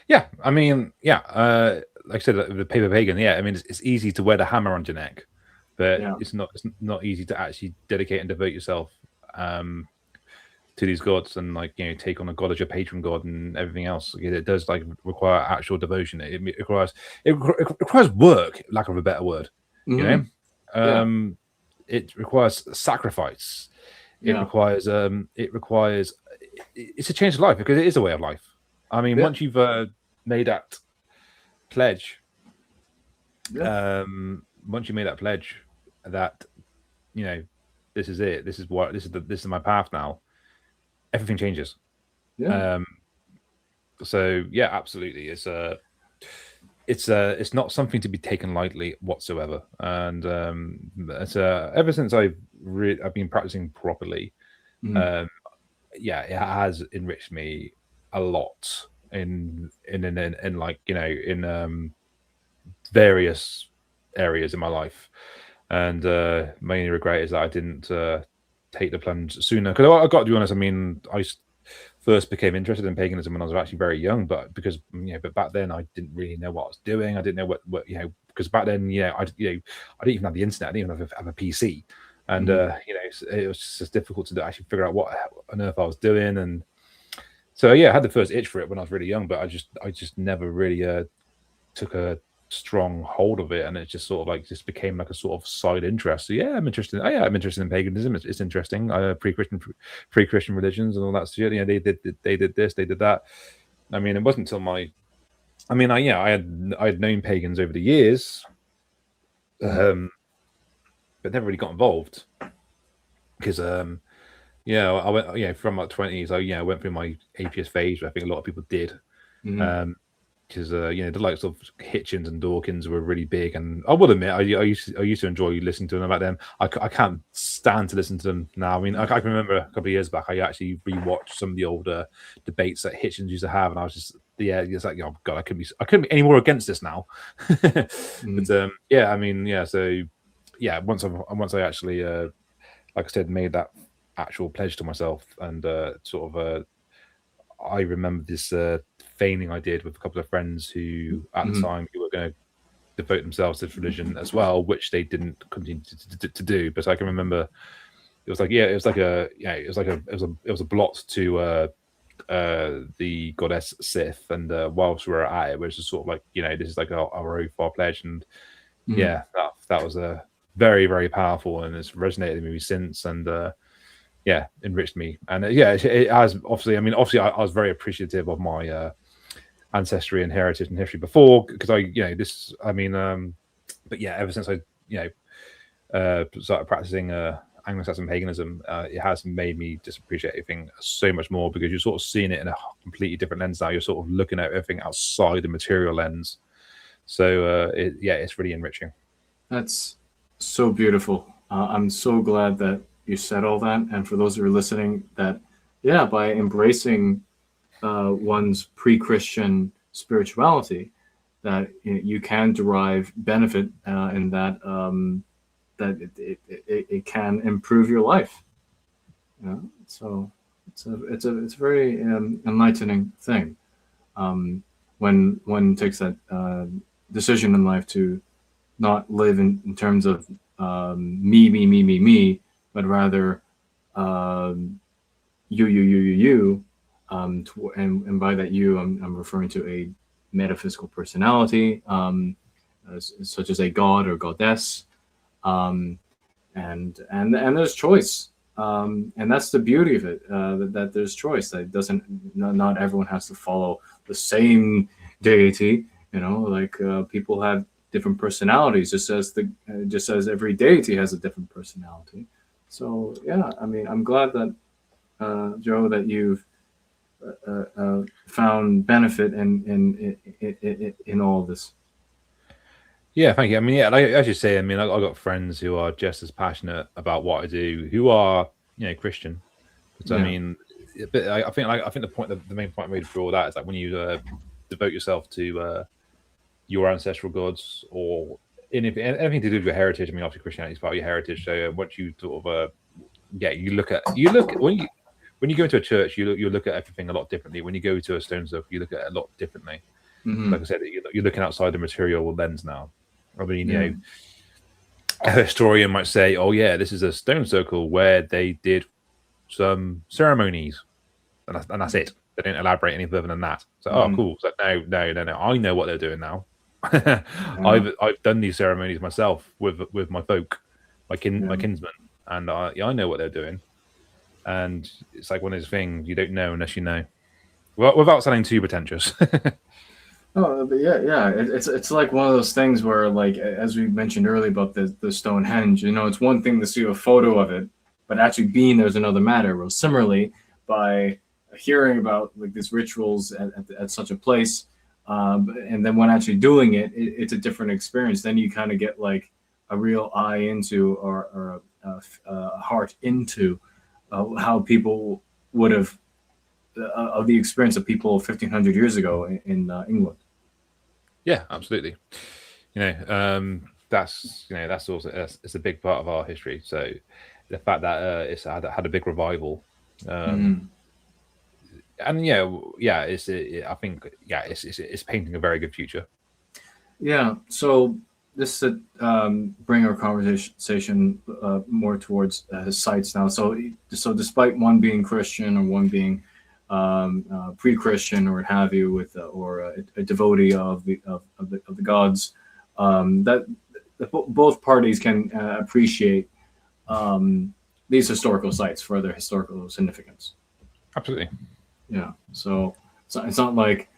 Yeah, I mean, like I said, the paper pagan. Yeah, I mean, it's easy to wear the hammer on your neck, but it's not easy to actually dedicate and devote yourself to these gods, and take on a god as your patron god and everything else. It does require actual devotion. It requires work, lack of a better word. Mm-hmm. It requires sacrifice. It requires it's a change of life, because it is a way of life. I mean, once you've made that pledge, once you made that pledge that this is it, this is my path now, everything changes. So yeah, absolutely, it's not something to be taken lightly whatsoever. And it's ever since I've been practicing properly, it has enriched me a lot in various areas in my life. And my only regret is that I didn't take the plunge sooner, because I got to be honest, I mean, I first became interested in paganism when I was actually very young, but back then I didn't really know what I was doing. I didn't know what because back then I didn't even have the internet, I didn't even have a PC, and it was just difficult to actually figure out what on earth I was doing. And so I had the first itch for it when I was really young, but I just never really took a strong hold of it, and it just sort of just became a sort of side interest. So I'm interested. I'm interested in paganism. It's interesting. Pre-Christian religions and all that stuff. They did this, they did that. I mean, it wasn't until I had known pagans over the years, but never really got involved, because I went from my 20s. I went through my atheist phase, which I think a lot of people did. Because the likes of Hitchens and Dawkins were really big, and I will admit I used to enjoy listening to them back then. I can't stand to listen to them now. I mean, I can remember a couple of years back I actually rewatched some of the older debates that Hitchens used to have, and I was just it's like, oh god, I couldn't be any more against this now. But so once I actually like I said, made that actual pledge to myself, and I remember this feigning I did with a couple of friends who, at the time, who were going to devote themselves to religion as well, which they didn't continue to do. But I can remember it was a blot to the goddess Sith, and whilst we were at it, which is sort of this is our oath, our pledge, and that was a very, very powerful, and it's resonated with me since, and enriched me. And it has, obviously. I mean, obviously, I was very appreciative of my ancestry and heritage and history before, because ever since I started practicing Anglo-Saxon paganism, it has made me just appreciate everything so much more, because you're sort of seeing it in a completely different lens now. You're sort of looking at everything outside the material lens. So it's really enriching. That's so beautiful. I'm so glad that you said all that, and for those who are listening, that yeah, by embracing one's pre-Christian spirituality, that you can derive benefit, and that that it can improve your life. Yeah, so it's a very enlightening thing, when one takes that decision in life to not live in terms of me, but rather you. And by that you, I'm referring to a metaphysical personality, such as a god or goddess, um, and there's choice, and that's the beauty of it, that there's choice. That it doesn't, not everyone has to follow the same deity. Like people have different personalities, just as every deity has a different personality. So yeah, I mean, I'm glad that Joe, that you've found benefit in all of this. Yeah, thank you. I mean, yeah, like, as you say, I mean, I got friends who are just as passionate about what I do, who are, Christian. But I mean, but I think the main point I made for all that is that when you devote yourself to your ancestral gods, or anything to do with your heritage. I mean, obviously Christianity is part of your heritage. So once you sort of you look at when you go into a church, you look at everything a lot differently. When you go to a stone circle, you look at it a lot differently. Mm-hmm. Like I said, you're looking outside the material lens now. I mean, a historian might say, "Oh yeah, this is a stone circle where they did some ceremonies," and that's it. They didn't elaborate any further than that. So, oh, cool. So no. I know what they're doing now. I've done these ceremonies myself with my folk, my kinsmen, and I know what they're doing. And it's like one of those things you don't know unless you know. Well, without sounding too pretentious. Oh, but yeah. It's like one of those things where, like, as we mentioned earlier about the Stonehenge, it's one thing to see a photo of it, but actually being there's another matter. Well, similarly, by hearing about like these rituals at such a place, and then when actually doing it, it's a different experience. Then you kind of get like a real eye into, or a heart into how people would have, of the experience of people 1,500 years ago in England. Yeah, absolutely. That's also it's a big part of our history. So the fact that it's had a big revival, and I think it's painting a very good future. Yeah. So this to bring our conversation more towards sites now. So despite one being Christian or one being pre-Christian or what have you, with or a devotee of the gods, that both parties can appreciate these historical sites for their historical significance. Absolutely. Yeah. So it's not like,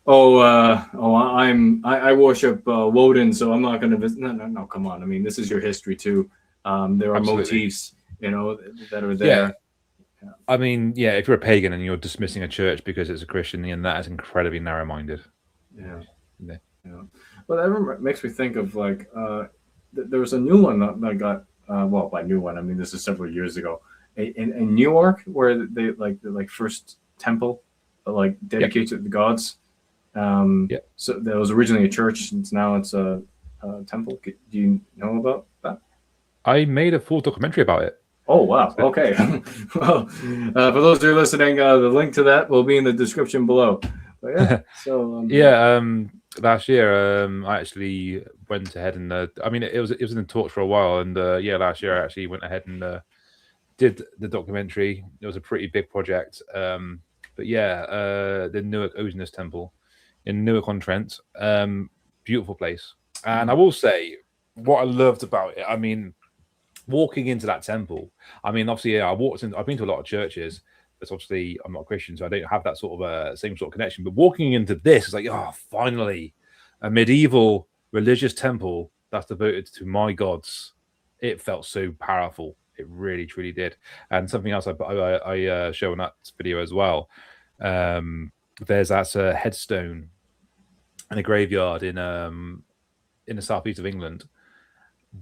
I worship Woden, so I'm not going to visit. No, come on. I mean, this is your history too. There are motifs, that are there. Yeah. I mean, if you're a pagan and you're dismissing a church because it's a Christian, then that is incredibly narrow-minded. Yeah. Well, that makes me think of like there was a new one that got by new one, I mean this is several years ago, in Newark, where they the first temple like dedicated to the gods. So that was originally a church, and now it's a temple. Do you know about that? I made a full documentary about it. Oh wow! Okay. Well, for those who are listening, the link to that will be in the description below. But yeah. So last year I actually went ahead and I mean it was in the talks for a while, and last year I actually went ahead and did the documentary. It was a pretty big project, but the Newark Osinus Temple in Newark-on-Trent, beautiful place. And I will say what I loved about it, I mean, walking into that temple, I mean, obviously, I've been to a lot of churches, but obviously I'm not a Christian, so I don't have that sort of same sort of connection. But walking into this, it's like, oh, finally, a medieval religious temple that's devoted to my gods. It felt so powerful. It really, truly did. And something else I show in that video as well. There's that headstone in a graveyard in the southeast of England.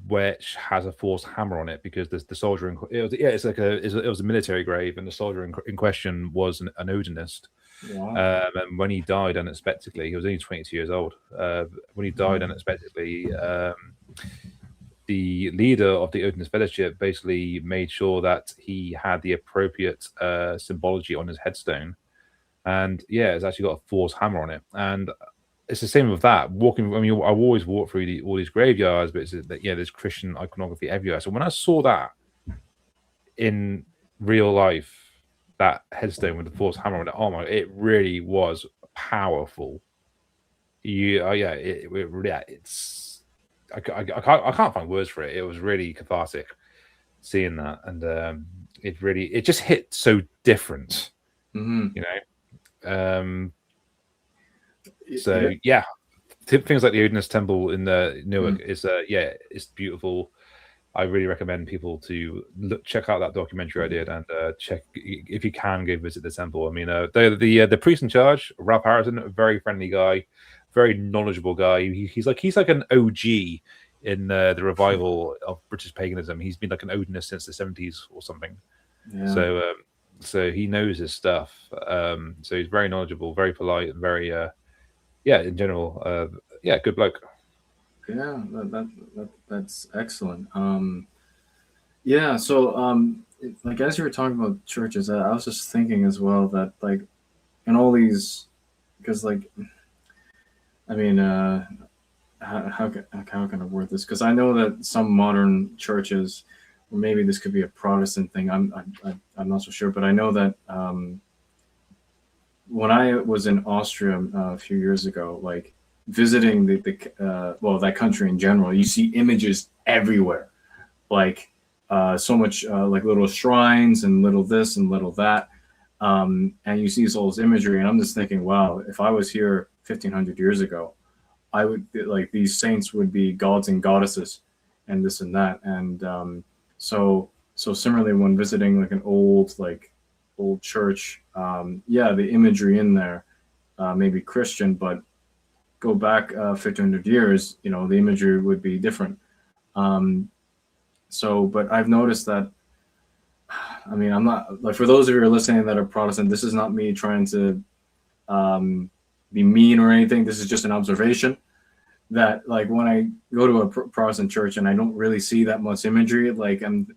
which has a forced hammer on it because the soldier it was a military grave, and the soldier in question was an Odinist. Wow. And when he died unexpectedly, he was only 22 years old. When he died unexpectedly, the leader of the Odinist Fellowship basically made sure that he had the appropriate symbology on his headstone. And yeah, it's actually got a forced hammer on it. And it's the same with that. Walking, I mean, I've always walked through all these graveyards, but there's Christian iconography everywhere. So when I saw that in real life, that headstone with the forced hammer on it, oh my, it really was powerful. It's I can't find words for it. It was really cathartic seeing that, and it just hit so different, you know. So yeah, things like the Odinist Temple in the Newark is it's beautiful. I really recommend people to check out that documentary I did, and check if you can go visit the temple. I mean, the priest in charge, Ralph Harrison, a very friendly guy, very knowledgeable guy. He's like an OG in the revival of British paganism. He's been like an Odinist since the 70s or something. Yeah. So he knows his stuff. So he's very knowledgeable, very polite, and very in general, good bloke. Yeah, that's excellent. Yeah, so like as you were talking about churches, I was just thinking as well that like in all these, because like, I mean, how can I word this? Because I know that some modern churches, or maybe this could be a Protestant thing. I'm not so sure, but I know that when I was in Austria a few years ago, like visiting that country in general, you see images everywhere, like so much like little shrines and little this and little that, and you see all this imagery, and I'm just thinking, wow, if I was here 1500 years ago, I would like these saints would be gods and goddesses, and this and that, and so similarly when visiting like an old church, the imagery in there may be Christian, but go back 1500 years, the imagery would be different. But I've noticed that, I mean, I'm not, like, for those of you who are listening that are Protestant, this is not me trying to be mean or anything. This is just an observation that, like, when I go to a Protestant church and I don't really see that much imagery, like, I'm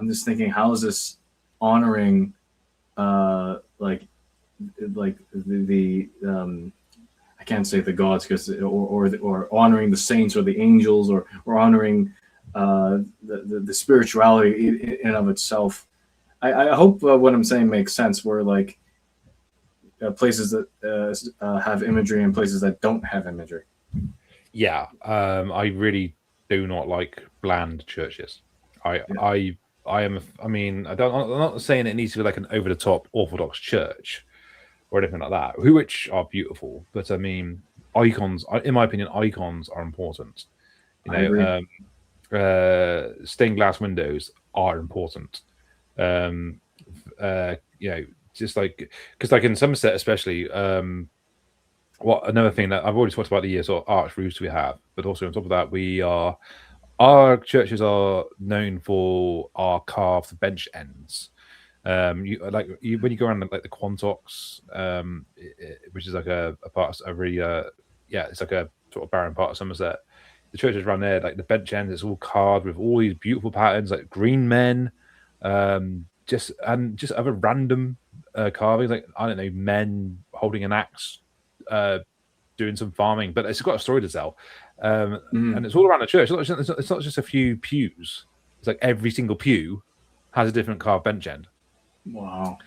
just thinking, how is this honoring the I can't say the gods, because or honoring the saints or the angels, or honoring the spirituality in and of itself. I hope what I'm saying makes sense, where like places that have imagery and places that don't have imagery. Yeah, I really do not like bland churches. I'm not saying it needs to be like an over the top Orthodox church or anything like that, which are beautiful. But I mean, icons, in my opinion, icons are important. Stained glass windows are important. Just like, because like in Somerset especially, another thing that I've already talked about, the sort of arch roofs we have, but also on top of that, our churches are known for our carved bench ends. When you go around like the Quantocks, which is like a part of a really it's like a sort of barren part of Somerset. The churches around there, like the bench ends, it's all carved with all these beautiful patterns, like green men, just other random carvings, like, I don't know, men holding an axe, doing some farming, but it's got a story to tell, and it's all around the church. It's not just a few pews. It's like every single pew has a different carved bench end. Wow.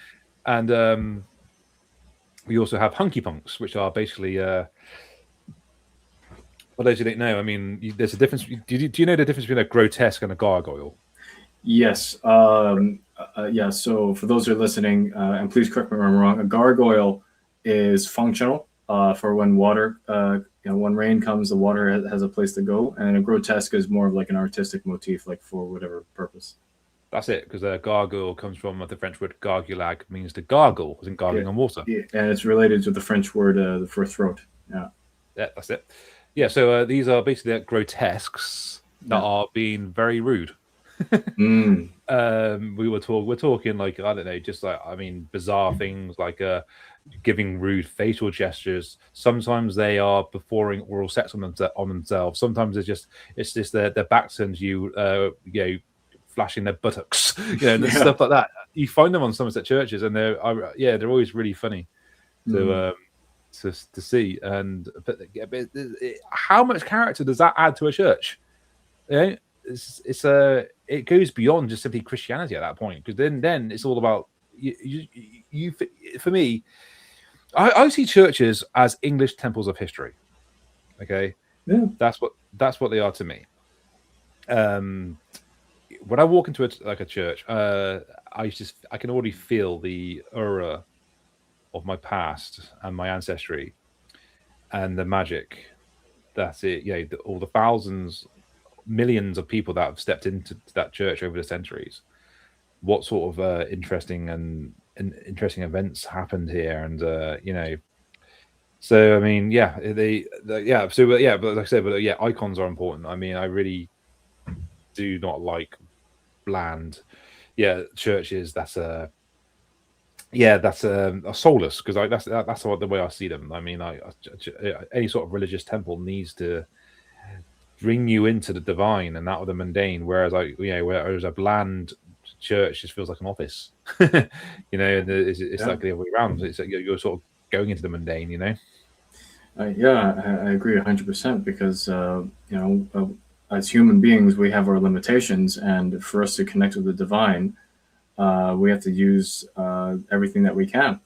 And we also have hunky punks, which are basically for those who don't know, I mean, there's a difference. Do you know the difference between a grotesque and a gargoyle? Yes. So for those who are listening, and please correct me if I'm wrong, a gargoyle is functional for when water, when rain comes, the water has a place to go, and a grotesque is more of like an artistic motif, like for whatever purpose. That's it, because a gargoyle comes from the French word gargulag, means to gargle, as in gargling on water. Yeah, and it's related to the French word for throat. Yeah. Yeah, that's it. Yeah, so these are basically grotesques that Yeah. are being very rude. Mm. We're talking like, I don't know, just like, I mean, bizarre things like giving rude facial gestures. Sometimes they are performing oral sex on themselves. Sometimes it's just their back turns you, flashing their buttocks, and Yeah. stuff like that. You find them on Somerset churches, and they're always really funny to Mm. to see. And how much character does that add to a church? Yeah, it goes beyond just simply Christianity at that point, because then it's all about you. For me, I see churches as English temples of history. Okay, Yeah. that's what they are to me. When I walk into a church, I can already feel the aura of my past and my ancestry and the magic. That's it. All the thousands, millions of people that have stepped into that church over the centuries. What sort of interesting events happened here, and So I mean, yeah, yeah. So yeah, but like I said, but yeah, icons are important. I mean, I really do not like bland, churches. That's a soulless, because that's the way I see them. I mean, any sort of religious temple needs to bring you into the divine and out of the mundane. Whereas whereas a bland church just feels like an office, and it's like the other way around. It's like you're sort of going into the mundane, I agree 100% because as human beings we have our limitations, and for us to connect with the divine, we have to use everything that we can,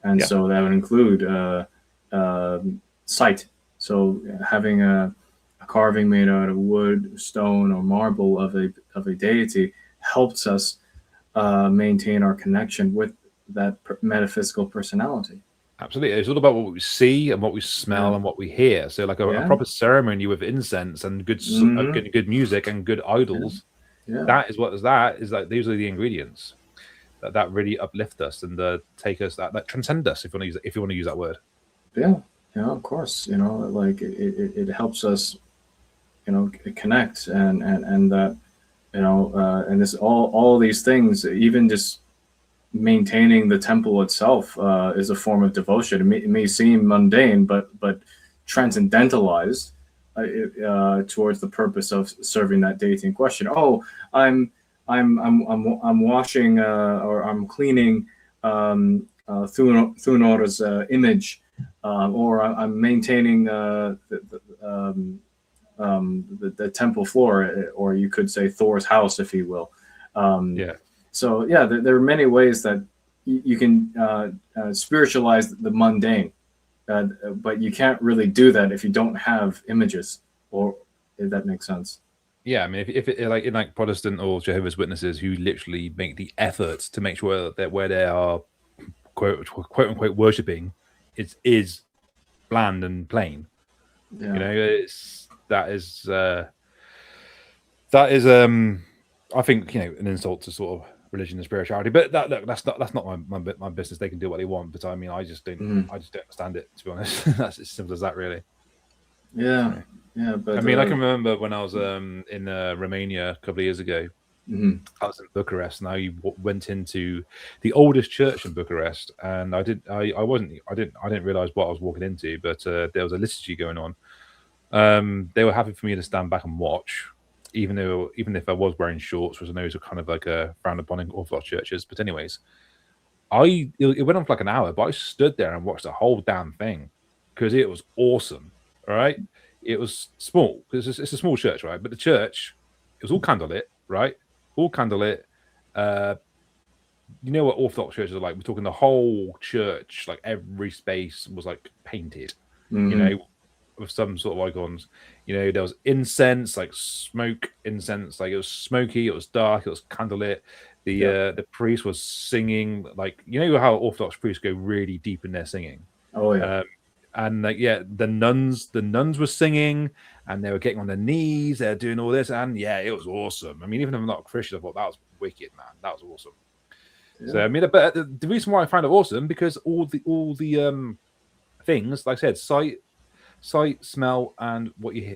and Yeah, so that would include sight. So having a carving made out of wood, stone, or marble of a deity helps us maintain our connection with that metaphysical personality. absolutely. It's all about what we see and what we smell Yeah. and what we hear. So, like a Yeah. proper ceremony with incense and Hmm. good music and good idols. Yeah. That is like these are the ingredients that really uplift us and take us that transcend us, if you want to use that word. Yeah. Yeah. Of course. Like it helps us, connect, and that, and this all these things, even just maintaining the temple itself is a form of devotion. It may seem mundane, but transcendentalized towards the purpose of serving that deity in question. Oh, I'm washing or I'm cleaning Thunora's image, or I'm maintaining the temple floor, or you could say Thor's house, if you will. Yeah. So yeah, there are many ways that you can spiritualize the mundane, but you can't really do that if you don't have images, or if that makes sense. Yeah, I mean, if it like in like Protestant or Jehovah's Witnesses, who literally make the effort to make sure that where they are quote unquote worshiping, is bland and plain. Yeah. It's that is I think an insult to sort of religion and spirituality. But that's not my business. They can do what they want. But I mean, Mhm. I just don't understand it, to be honest. That's as simple as that, really. Yeah. So, Yeah. I But mean, I can remember when I was in Romania a couple of years ago. mhm. I was in Bucharest, and I went into the oldest church in Bucharest, and I didn't realize what I was walking into, but there was a liturgy going on. They were happy for me to stand back and watch, even if I was wearing shorts, which I know is kind of like a frowned upon in Orthodox churches. But anyways, it went on for like an hour, but I stood there and watched the whole damn thing because it was awesome. All right, it was small because it's a small church, right? But the church, it was all candlelit, right? All candlelit. Uh, you know what Orthodox churches are like? We're talking the whole church, like every space was like painted, you Mhm. know, with some sort of icons. There was incense, like smoke incense, like it was smoky, it was dark, it was candlelit. Yeah. The priest was singing, like how Orthodox priests go really deep in their singing. Oh yeah. And like the nuns were singing, and they were getting on their knees, they're doing all this, and yeah, it was awesome. I mean, even if I'm not a Christian, I thought that was wicked, man. That was awesome. Yeah. So I mean, but the reason why I find it awesome because all the things, like I said, sight, smell, and what you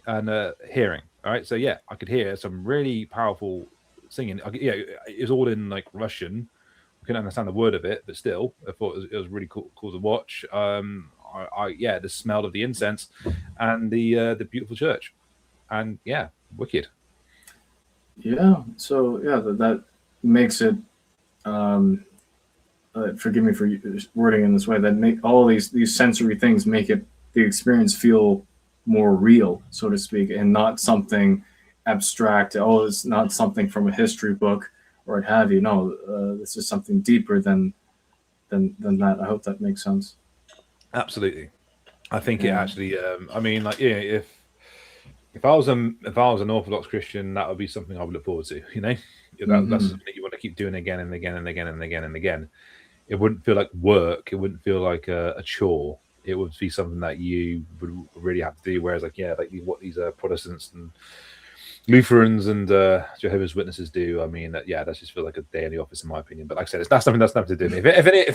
hearing. All right, so yeah, I could hear some really powerful singing. It was all in like Russian. I couldn't understand the word of it, but still, I thought it was really cool to watch. The smell of the incense and the beautiful church, and yeah, wicked. Yeah. So yeah, that makes it. Um, Forgive me for wording in this way. That make all these sensory things make it the experience feel more real, so to speak, and not something abstract. Oh, it's not something from a history book or what have you. No, this is something deeper than that. I hope that makes sense. Absolutely, I think it Yeah. actually. I mean, like, yeah, if I was an Orthodox Christian, that would be something I would look forward to. You know, that's Mm-hmm. something that you want to keep doing again and again and again and again and again. It wouldn't feel like work. It wouldn't feel like a chore. It would be something that you would really have to do. Whereas, like, yeah, like what these Protestants and Lutherans and Jehovah's Witnesses do. I mean, yeah, that just feels like a day in the office, in my opinion. But like I said, that's something that's nothing to do with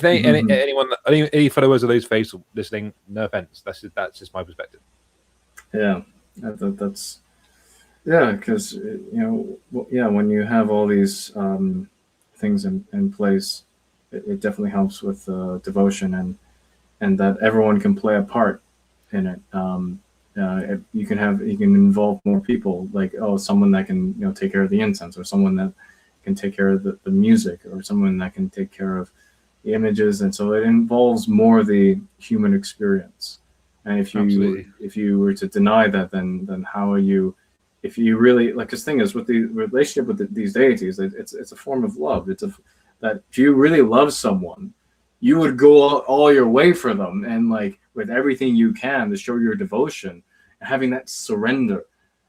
me. Any followers of those faiths listening, no offense, that's just my perspective. Yeah, that's yeah, because yeah, when you have all these things in place, it definitely helps with devotion and that everyone can play a part in it. You can involve more people, like someone that can take care of the incense, or someone that can take care of the music, or someone that can take care of the images, and so it involves more the human experience. And Absolutely. if you were to deny that, then how are you? If you really like, this thing is with the relationship with these deities, it's a form of love. That if you really love someone, you would go all your way for them, and like with everything you can to show your devotion, and having that surrender,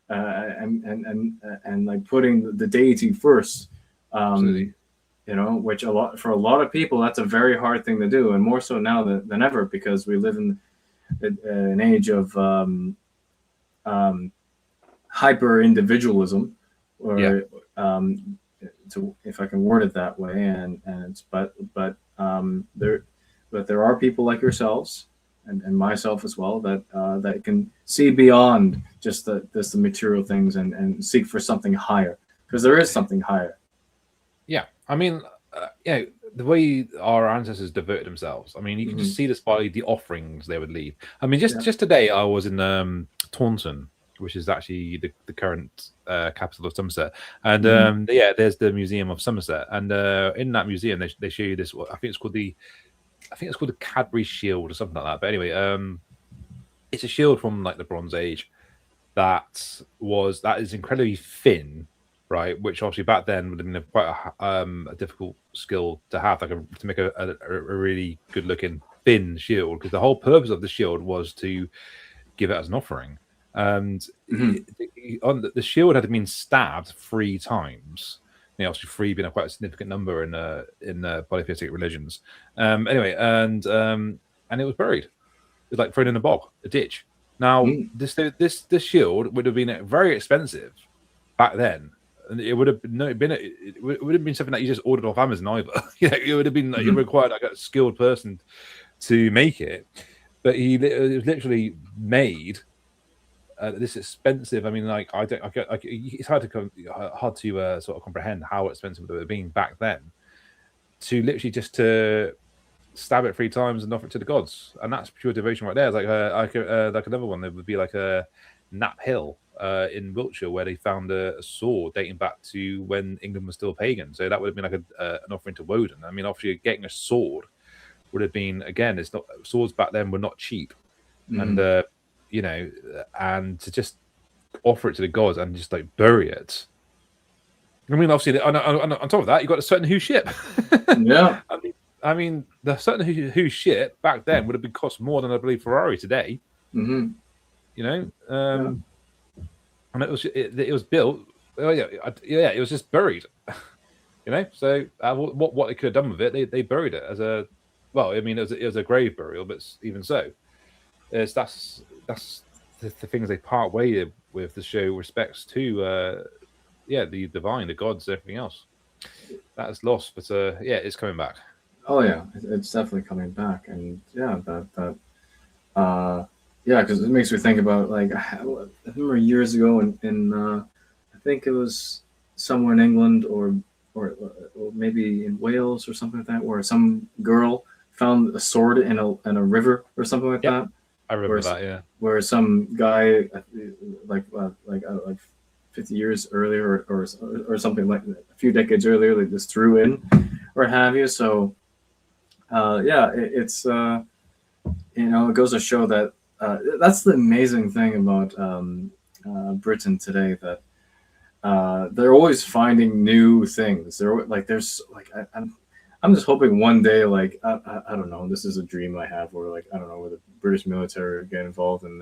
and like putting the deity first. Absolutely. Which for a lot of people, that's a very hard thing to do, and more so now than ever, because we live in an age of um, hyper individualism, Yeah. or if I can word it that way, there are people like yourselves and myself as well that can see beyond just the material things, and seek for something higher, because there is something higher. Yeah. I mean, the way our ancestors devoted themselves. I mean, you can just see this by the offerings they would leave. I mean, just today I was in Taunton, which is actually the current capital of Somerset, and there's the Museum of Somerset, and in that museum they show you this. I think it's called the Cadbury Shield or something like that. But anyway, it's a shield from like the Bronze Age that is incredibly thin, right? Which obviously back then would have been quite a difficult skill to have, like to make a really good looking thin shield, because the whole purpose of the shield was to give it as an offering. And the shield had been stabbed 3 times. Obviously, 3 being quite a significant number in polytheistic religions. Anyway, and it was buried. It was like thrown in a bog, a ditch. Now, this shield would have been very expensive back then, and it would have been something that you just ordered off Amazon either. It would have been it required like a skilled person to make it, but it was literally made this expensive. I mean, like it's hard to sort of comprehend how expensive it would have been back then, to literally just to stab it 3 times and offer it to the gods, and that's pure devotion right there. It's like another one. There would be like a Knapp Hill in Wiltshire, where they found a sword dating back to when England was still pagan. So that would have been like an offering to Woden. I mean, obviously, getting a sword would have been, again, it's not, swords back then were not cheap, and and to just offer it to the gods and just like bury it. I mean, obviously, on top of that, you got a certain who ship. Yeah. I mean, the certain who ship back then would have been cost more than I believe Ferrari today. And it was built. It was just buried. So what they could have done with it, they buried it as a. Well, I mean, it was a grave burial, but even so, that's the things they part way with to show respects to the divine, the gods, everything else. That is lost, but it's coming back. Oh yeah, it's definitely coming back, and yeah, that Yeah, because it makes me think about like I remember years ago in I think it was somewhere in England or maybe in Wales or something like that, where some girl found a sword in a river or something like Yep, that, I where remember that. Yeah, where some guy like 50 years earlier or something like a few decades earlier, like just threw in or have you. So yeah, it's it goes to show that that's the amazing thing about Britain today, that they're always finding new things. There's like I'm just hoping one day, like I don't know, this is a dream I have, where like I don't know, where the British military would get involved and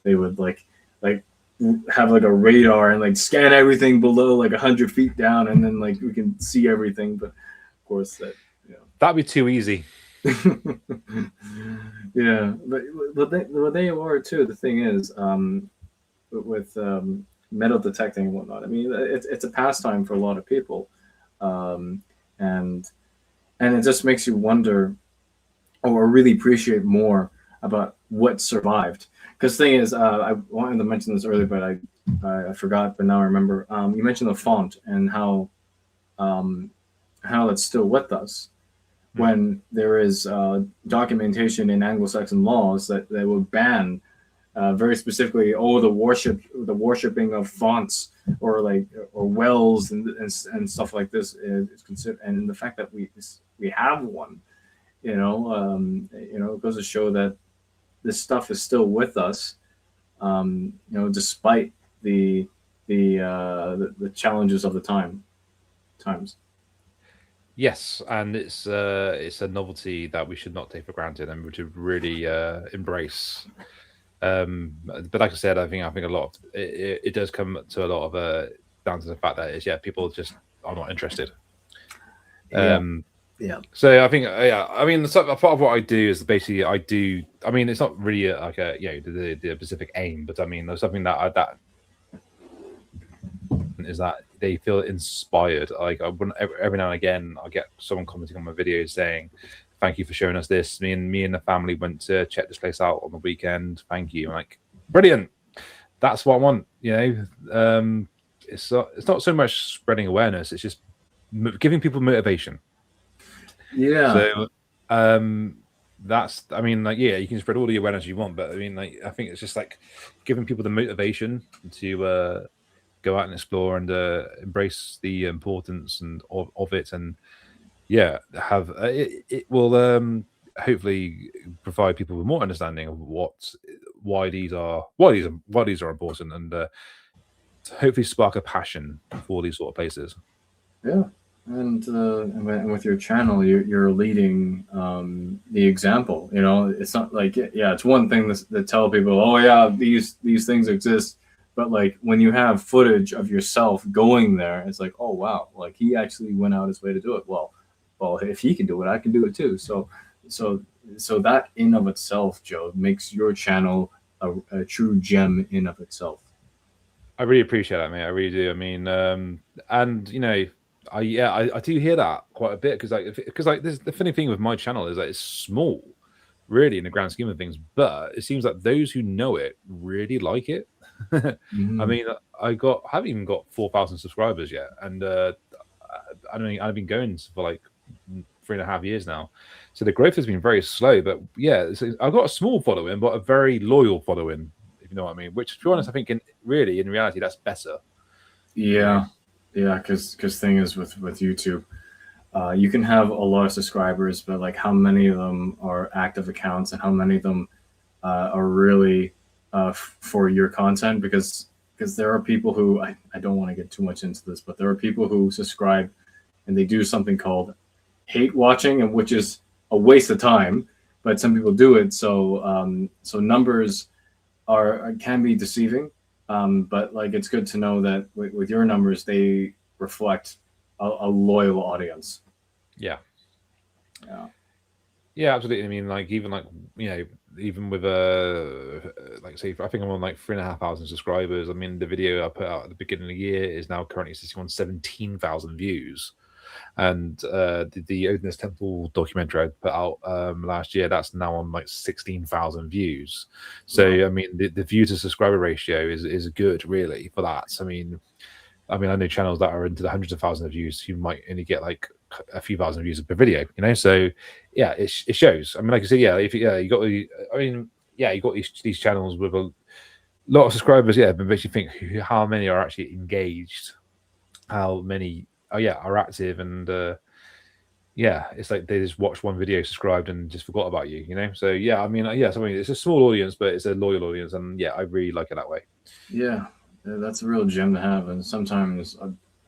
they would like have like a radar and like scan everything below like 100 feet down, and then like we can see everything. But of course that that'd be too easy. yeah, but they are too. The thing is, with metal detecting and whatnot. I mean, it's a pastime for a lot of people, um, and it just makes you wonder or really appreciate more about what survived. Because the thing is, I wanted to mention this earlier, but I forgot. But now I remember. You mentioned the font and um, how it's still with us, when there is documentation in Anglo-Saxon laws that would ban very specifically, the worshipping of fonts or wells and stuff like this is considered, and the fact that we have one, it goes to show that this stuff is still with us, despite the challenges of the times. Yes, and it's a novelty that we should not take for granted and we should really embrace. But like I said, I think a lot of it does come to a lot of down to the fact that people just are not interested. Yeah. Yeah. So I think I mean, a part of what I do is basically I mean, it's not really like the specific aim, but I mean there's something that is that they feel inspired. Like every now and again, I get someone commenting on my videos saying, "Thank you for showing us this. Me and the family went to check this place out on the weekend. Thank you." I'm like, brilliant. That's what I want. It's not so much spreading awareness. It's just giving people motivation. Yeah. So that's, I mean, like, yeah, you can spread all the awareness you want, but I mean, like, I think it's just like giving people the motivation to go out and explore and embrace the importance and of it, and have it will hopefully provide people with more understanding of why these are important, and hopefully spark a passion for these sort of places. Yeah, and with your channel, you're leading the example. It's not like, yeah, it's one thing to tell people, oh yeah, these things exist, but like when you have footage of yourself going there, it's like, oh wow, like he actually went out his way to do it. Well, if he can do it, I can do it too. So so that in of itself, Joe, makes your channel a true gem in of itself. I really appreciate that, mate. I really do. I mean, and I do hear that quite a bit because this, the funny thing with my channel is that it's small, really, in the grand scheme of things. But it seems like those who know it really like it. I mean, I haven't even got 4,000 subscribers yet, and I mean, I've been going for like 3.5 years now, so the growth has been very slow. But yeah, I've got a small following, but a very loyal following, if you know what I mean. Which, to be honest, I think in reality, that's better. Yeah, yeah, because thing is with YouTube, you can have a lot of subscribers, but like how many of them are active accounts and how many of them are really for your content? Because there are people who I don't want to get too much into this, but there are people who subscribe and they do something called hate watching, and which is a waste of time. But some people do it, so numbers can be deceiving. But like it's good to know that with your numbers, they reflect a loyal audience. Yeah. Yeah. Yeah, absolutely. I mean, like even like even with like say, I think I'm on like 3,500 subscribers. I mean, the video I put out at the beginning of the year is now currently sitting on 17,000 views, And the Odinist Temple documentary I put out last year, that's now on like 16,000 views. So Wow. I mean, the view to subscriber ratio is good, really, for that. I mean, I know channels that are into the hundreds of thousands of views who might only get like a few thousand views per video, you know. So yeah, it shows. I mean, like I said, you got you got these channels with a lot of subscribers, yeah, but makes you think how many are actually engaged, how many are active, and yeah, it's like they just watched one video, subscribed, and just forgot about you, you know. So yeah, I mean, it's a small audience, but it's a loyal audience, and yeah, I really like it that way. Yeah, that's a real gem to have. And sometimes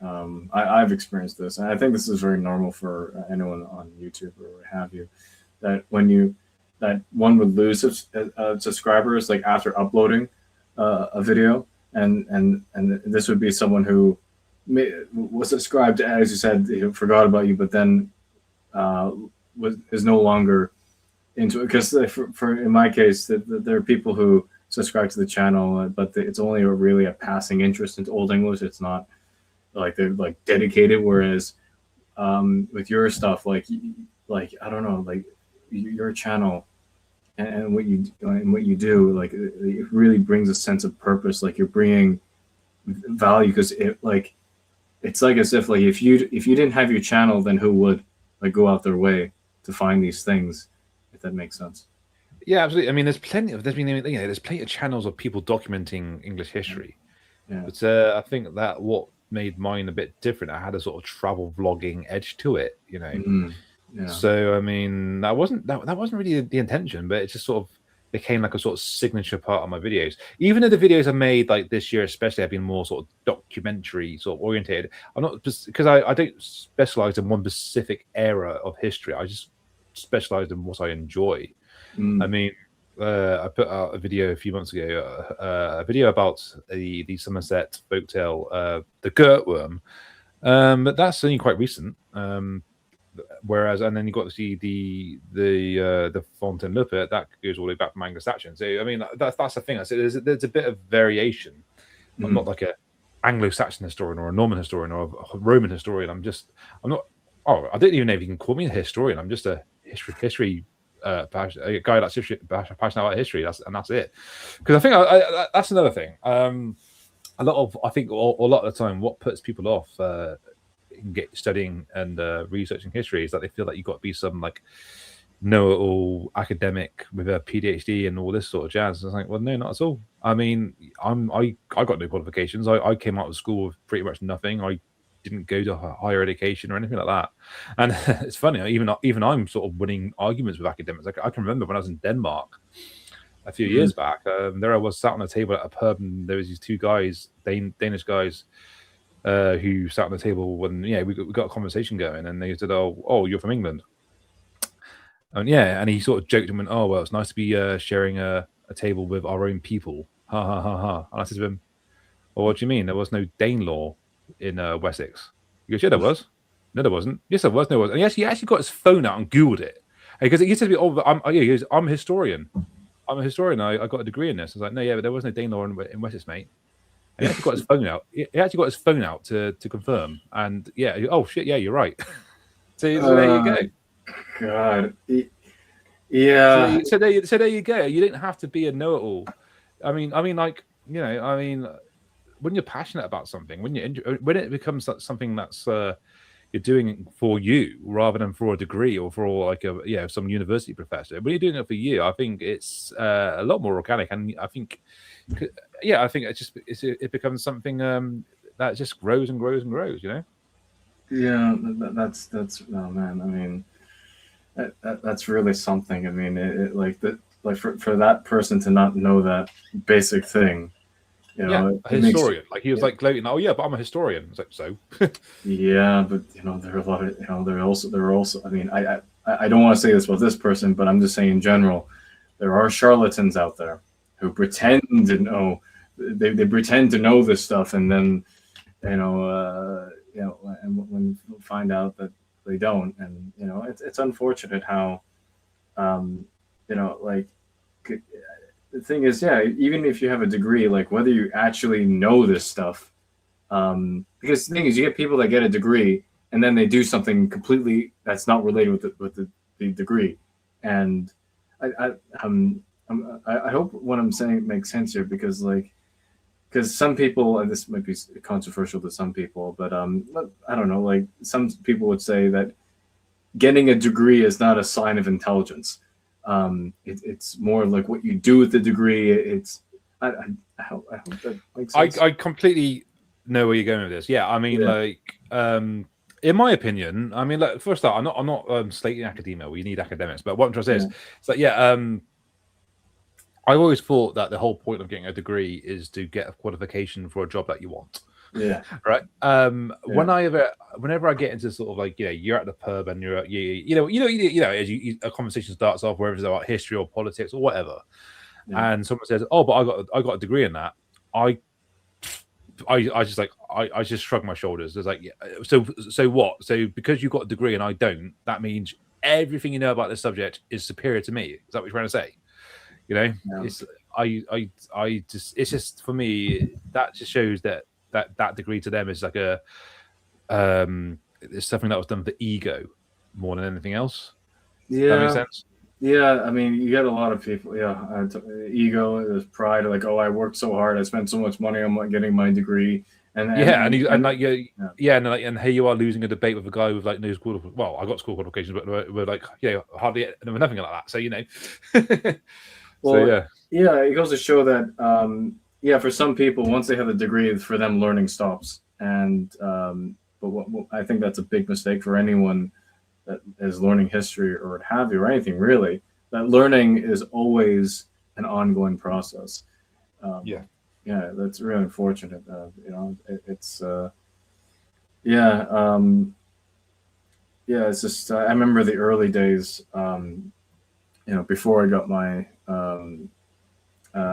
I've experienced this, and I think this is very normal for anyone on YouTube or what have you. That that one would lose subscribers like after uploading a video, and this would be someone who was subscribed, as you said, forgot about you, but then uh, is no longer into it. Because for in my case, there are people who subscribe to the channel, but it's only really a passing interest into Old English. It's not like they're like dedicated. Whereas with your stuff, like I don't know, like your channel and what you do, like it really brings a sense of purpose. Like you're bringing value because it's like as if like if you didn't have your channel, then who would like go out their way to find these things, if that makes sense. Yeah, absolutely. I mean, there's plenty of channels of people documenting English history, Yeah. but I think that what made mine a bit different, I had a sort of travel vlogging edge to it, you know. Yeah. So I mean, that wasn't really the intention, but it just sort of became like a sort of signature part of my videos. Even though the videos I made like this year, especially, have been more sort of documentary sort of orientated. I'm not just because I don't specialize in one specific era of history. I just specialize in what I enjoy. I mean, I put out a video a few months ago, a video about the Somerset folktale, the Girt-Worm, but that's only quite recent. Whereas, and then you got to see the Fontainebleau that goes all the way back from Anglo-Saxon. So I mean, that's the thing. I said there's a bit of variation. I'm not like a Anglo-Saxon historian or a Norman historian or a Roman historian. I'm not. Oh, I don't even know if you can call me a historian. I'm just a history a guy that's passionate about history. That's it. Because I think that's another thing. A lot of a lot of the time, what puts people off studying and researching history is that they feel like you've got to be some like know-it-all academic with a PhD and all this sort of jazz. And it's like, well, no, not at all. I mean, I got no qualifications. I came out of school with pretty much nothing. I didn't go to higher education or anything like that. And it's funny, even I'm sort of winning arguments with academics. Like I can remember when I was in Denmark a few years back. There I was sat on a table at a pub, and there was these two guys, Danish guys, who sat on the table when we got a conversation going, and they said, "Oh, you're from England." And and he sort of joked and went, "Oh, well, it's nice to be sharing a table with our own people." Ha ha ha ha. And I said to him, "Well, what do you mean? There was no Danelaw in Wessex?" He goes, "Yeah, there was." "No, there wasn't." "Yes, there was." "No, there wasn't." And he actually got his phone out and Googled it. Because he said to me, "Oh, he goes, I'm a historian. I'm a historian. I got a degree in this." I was like, "No, yeah, but there was no Danelaw in Wessex, mate." And he actually got his phone out. He actually got his phone out to confirm. And oh shit, yeah, you're right. So there you go. God. Yeah. So there you go. You didn't have to be a know-it-all. I mean, like when you're passionate about something, when it becomes something that's you're doing for you rather than for a degree or for like some university professor. When you're doing it for you, I think it's a lot more organic, and I think it becomes something that just grows and grows and grows. You know. Yeah, that's oh man. I mean, that's really something. I mean, for that person to not know that basic thing. A historian. Like he was like gloating, "Oh yeah, but I'm a historian." It's like, so. Yeah, but there are a lot of there are also. I mean, I don't want to say this about this person, but I'm just saying in general, there are charlatans out there who pretend to know. They pretend to know this stuff, and then and when you find out that they don't, and it's unfortunate how like the thing is, even if you have a degree, like whether you actually know this stuff, because the thing is, you get people that get a degree and then they do something completely that's not related with the degree. And I I hope what I'm saying makes sense here, because because some people, and this might be controversial to some people, but I don't know, like some people would say that getting a degree is not a sign of intelligence. It's more like what you do with the degree. I hope that makes sense. I completely know where you're going with this. Yeah, I mean, in my opinion, I mean, like, first off, I'm not slating academia. We need academics, but what I'm trying to say is, it's like, I always thought that the whole point of getting a degree is to get a qualification for a job that you want. Yeah. Right. Whenever I get into sort of like, you're at the pub and you're as a conversation starts off, whether it's about history or politics or whatever, and someone says, "Oh, but I got a degree in that," I just shrug my shoulders. It's like, so what? So because you got a degree and I don't, that means everything you know about this subject is superior to me. Is that what you're trying to say? It's it's just, for me, that just shows that degree to them is like it's something that was done for ego more than anything else. Yeah. That makes sense. Yeah, I mean, you get a lot of people. Yeah, ego, there's pride. Like, oh, I worked so hard. I spent so much money on getting my degree. And here you are losing a debate with a guy with like no school. Well, I got school qualifications, but we're like, hardly nothing like that. So Well, it goes to show that for some people, once they have a degree, for them learning stops. And but what I think that's a big mistake for anyone that is learning history or what have you, or anything really. That learning is always an ongoing process. That's really unfortunate. It's just I remember the early days. Before I got my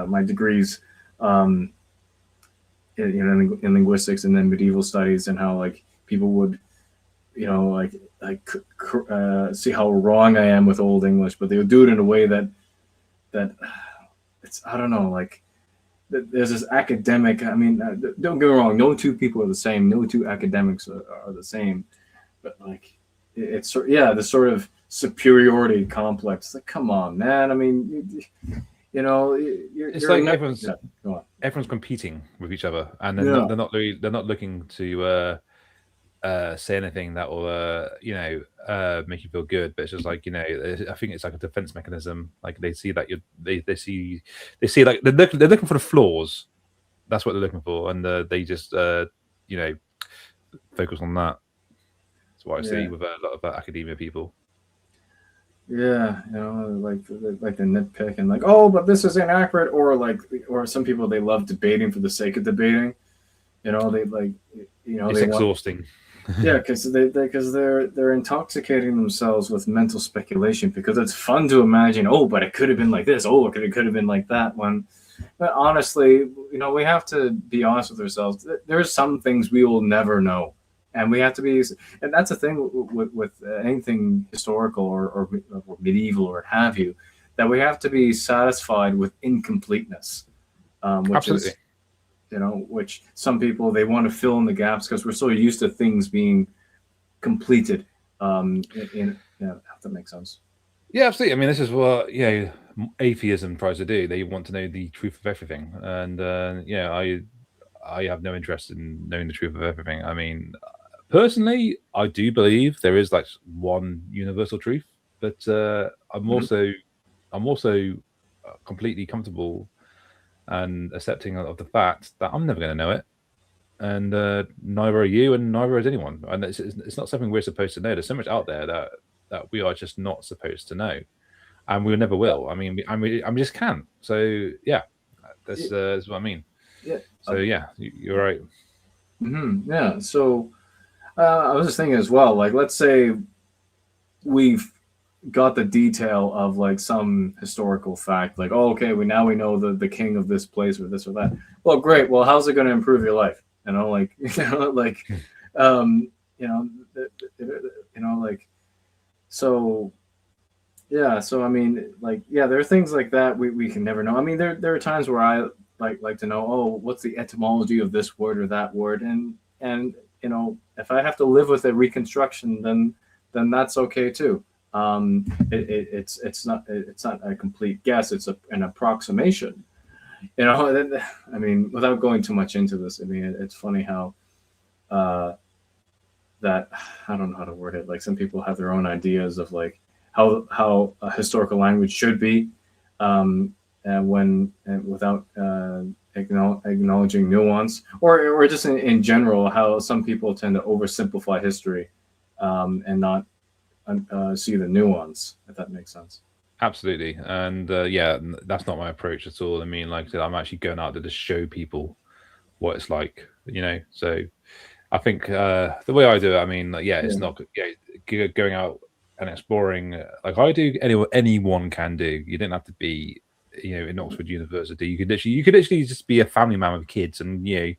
my degrees in linguistics and then medieval studies, and how like people would see how wrong I am with Old English, but they would do it in a way that it's, I don't know, like there's this academic. I mean, don't get me wrong, no two people are the same, no two academics are the same, but like it's the sort of superiority complex. Like, come on, man. I mean, it's like everyone's competing with each other, and they're not looking to say anything that will make you feel good, but it's just like, I think it's like a defense mechanism. Like they see that they see like they're looking for the flaws. That's what they're looking for, and they just focus on that. That's what I see with a lot of academia people. Yeah, like the nitpick and like, oh, but this is inaccurate, or some people, they love debating for the sake of debating. It's exhausting. Because they're intoxicating themselves with mental speculation, because it's fun to imagine. Oh, but it could have been like this. Oh, it could have been like that one. But honestly, we have to be honest with ourselves. There's some things we will never know, and we have to be. And that's the thing with anything historical or medieval or what have you, that we have to be satisfied with incompleteness, which Absolutely. is. Which some people, they want to fill in the gaps because we're so used to things being completed. If that makes sense. Yeah, absolutely. I mean, this is what atheism tries to do. They want to know the truth of everything, and I have no interest in knowing the truth of everything. I mean, personally, I do believe there is like one universal truth, but I'm also completely comfortable and accepting of the fact that I'm never going to know it, and neither are you, and neither is anyone. And it's not something we're supposed to know. There's so much out there that we are just not supposed to know, and we never will. I mean, we just can't. So that's what I mean. Yeah. So you're right. Mm-hmm. Yeah. So I was just thinking as well. Like, let's say we've got the detail of like some historical fact, like, oh, okay, we know the king of this place or this or that. Well, great. Well, how's it going to improve your life? So I mean, like, there are things like that we can never know. I mean, there are times where I like to know, oh, what's the etymology of this word or that word, and if I have to live with a reconstruction, then that's okay too. It's not a complete guess. It's an approximation. I mean, without going too much into this, I mean, it's funny how that I don't know how to word it. Like some people have their own ideas of like how a historical language should be, and without acknowledging nuance, or just in general, how some people tend to oversimplify history, and not see the nuance, if that makes sense. Absolutely. And yeah, that's not my approach at all. I mean, like I said, I'm actually going out there to show people what it's like, So I think the way I do it, I mean, it's not going out and exploring like I do. Anyone can do. You didn't have to be, in Oxford University. You could literally just be a family man with kids, and you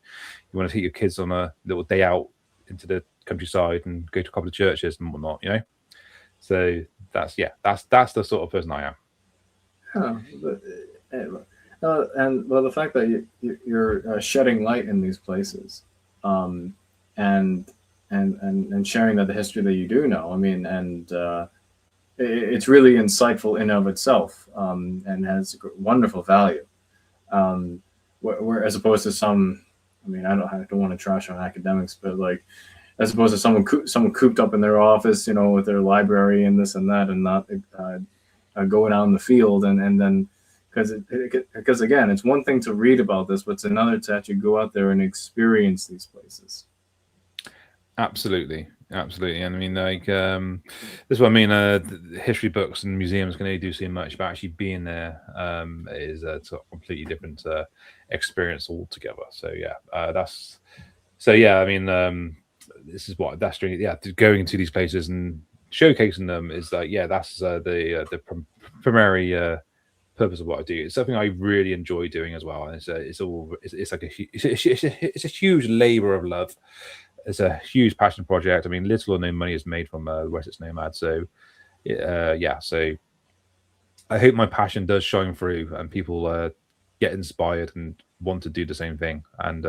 want to take your kids on a little day out into the countryside and go to a couple of churches and whatnot. So that's the sort of person I am. And the fact that you're shedding light in these places, and sharing that the history that you do know, I mean, and it's really insightful in of itself, and has wonderful value. Where as opposed to some, I mean, I don't want to trash on academics, but like, as opposed to someone cooped up in their office, with their library and this and that, and not going out in the field, and then because again, it's one thing to read about this, but it's another to actually go out there and experience these places. Absolutely. And I mean, like, this is what I mean. History books and museums can only do so much, but actually being there is a completely different experience altogether. So yeah, I mean, this is what that's doing. Yeah, going to these places and showcasing them is like, that's the primary purpose of what I do. It's something I really enjoy doing as well, and it's like a huge labor of love. It's a huge passion project. I mean, little or no money is made from Wessex Nomad. So, so I hope my passion does shine through and people get inspired and want to do the same thing. And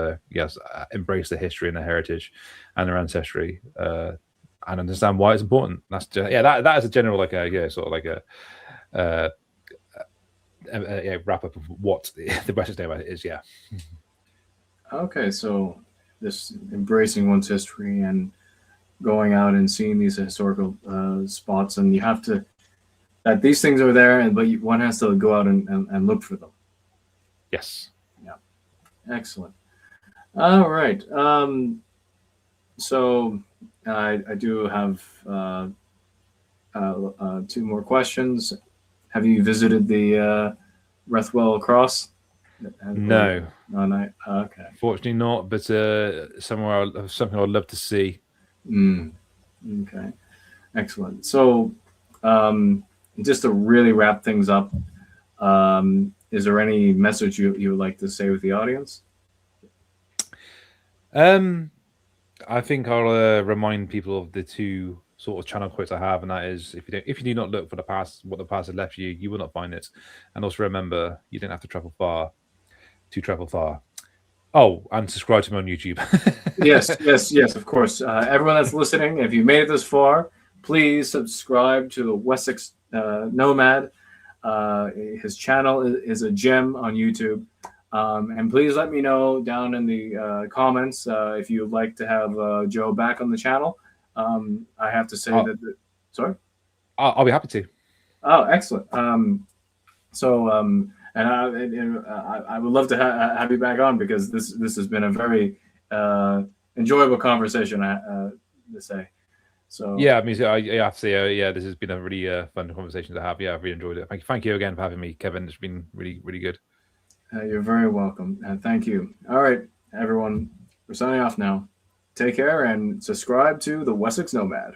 embrace the history and the heritage and their ancestry and understand why it's important. That's just, that is a general wrap up of what the Wessex Nomad is. Yeah. Okay, so this embracing one's history and going out and seeing these historical spots, and you have to that these things are there, but one has to go out and look for them. Yes. Yeah. Excellent. All right. So I do have 2 more questions. Have you visited the Rethwell Cross? No. Okay. Fortunately not, but something I'd love to see. Okay. Excellent. So just to really wrap things up, is there any message you would like to say with the audience? I think I'll remind people of the 2 sort of channel quotes I have, and that is, if you do not look for the past, what the past has left you, you will not find it. And also remember, you didn't have to travel far to travel far. Oh, and subscribe to me on YouTube. yes, of course. Everyone that's listening, if you made it this far, please subscribe to the Wessex Nomad. His channel is a gem on YouTube. And please let me know down in the comments if you'd like to have Joe back on the channel. I have to say sorry? I'll be happy to. Oh, excellent. And I would love to have you back on, because this has been a very enjoyable conversation, to say. So yeah, I mean, I have to say, this has been a really fun conversation to have. Yeah, I've really enjoyed it. Thank you again for having me, Kevin. It's been really, really good. You're very welcome, and thank you. All right, everyone, we're signing off now. Take care and subscribe to the Wessex Nomad.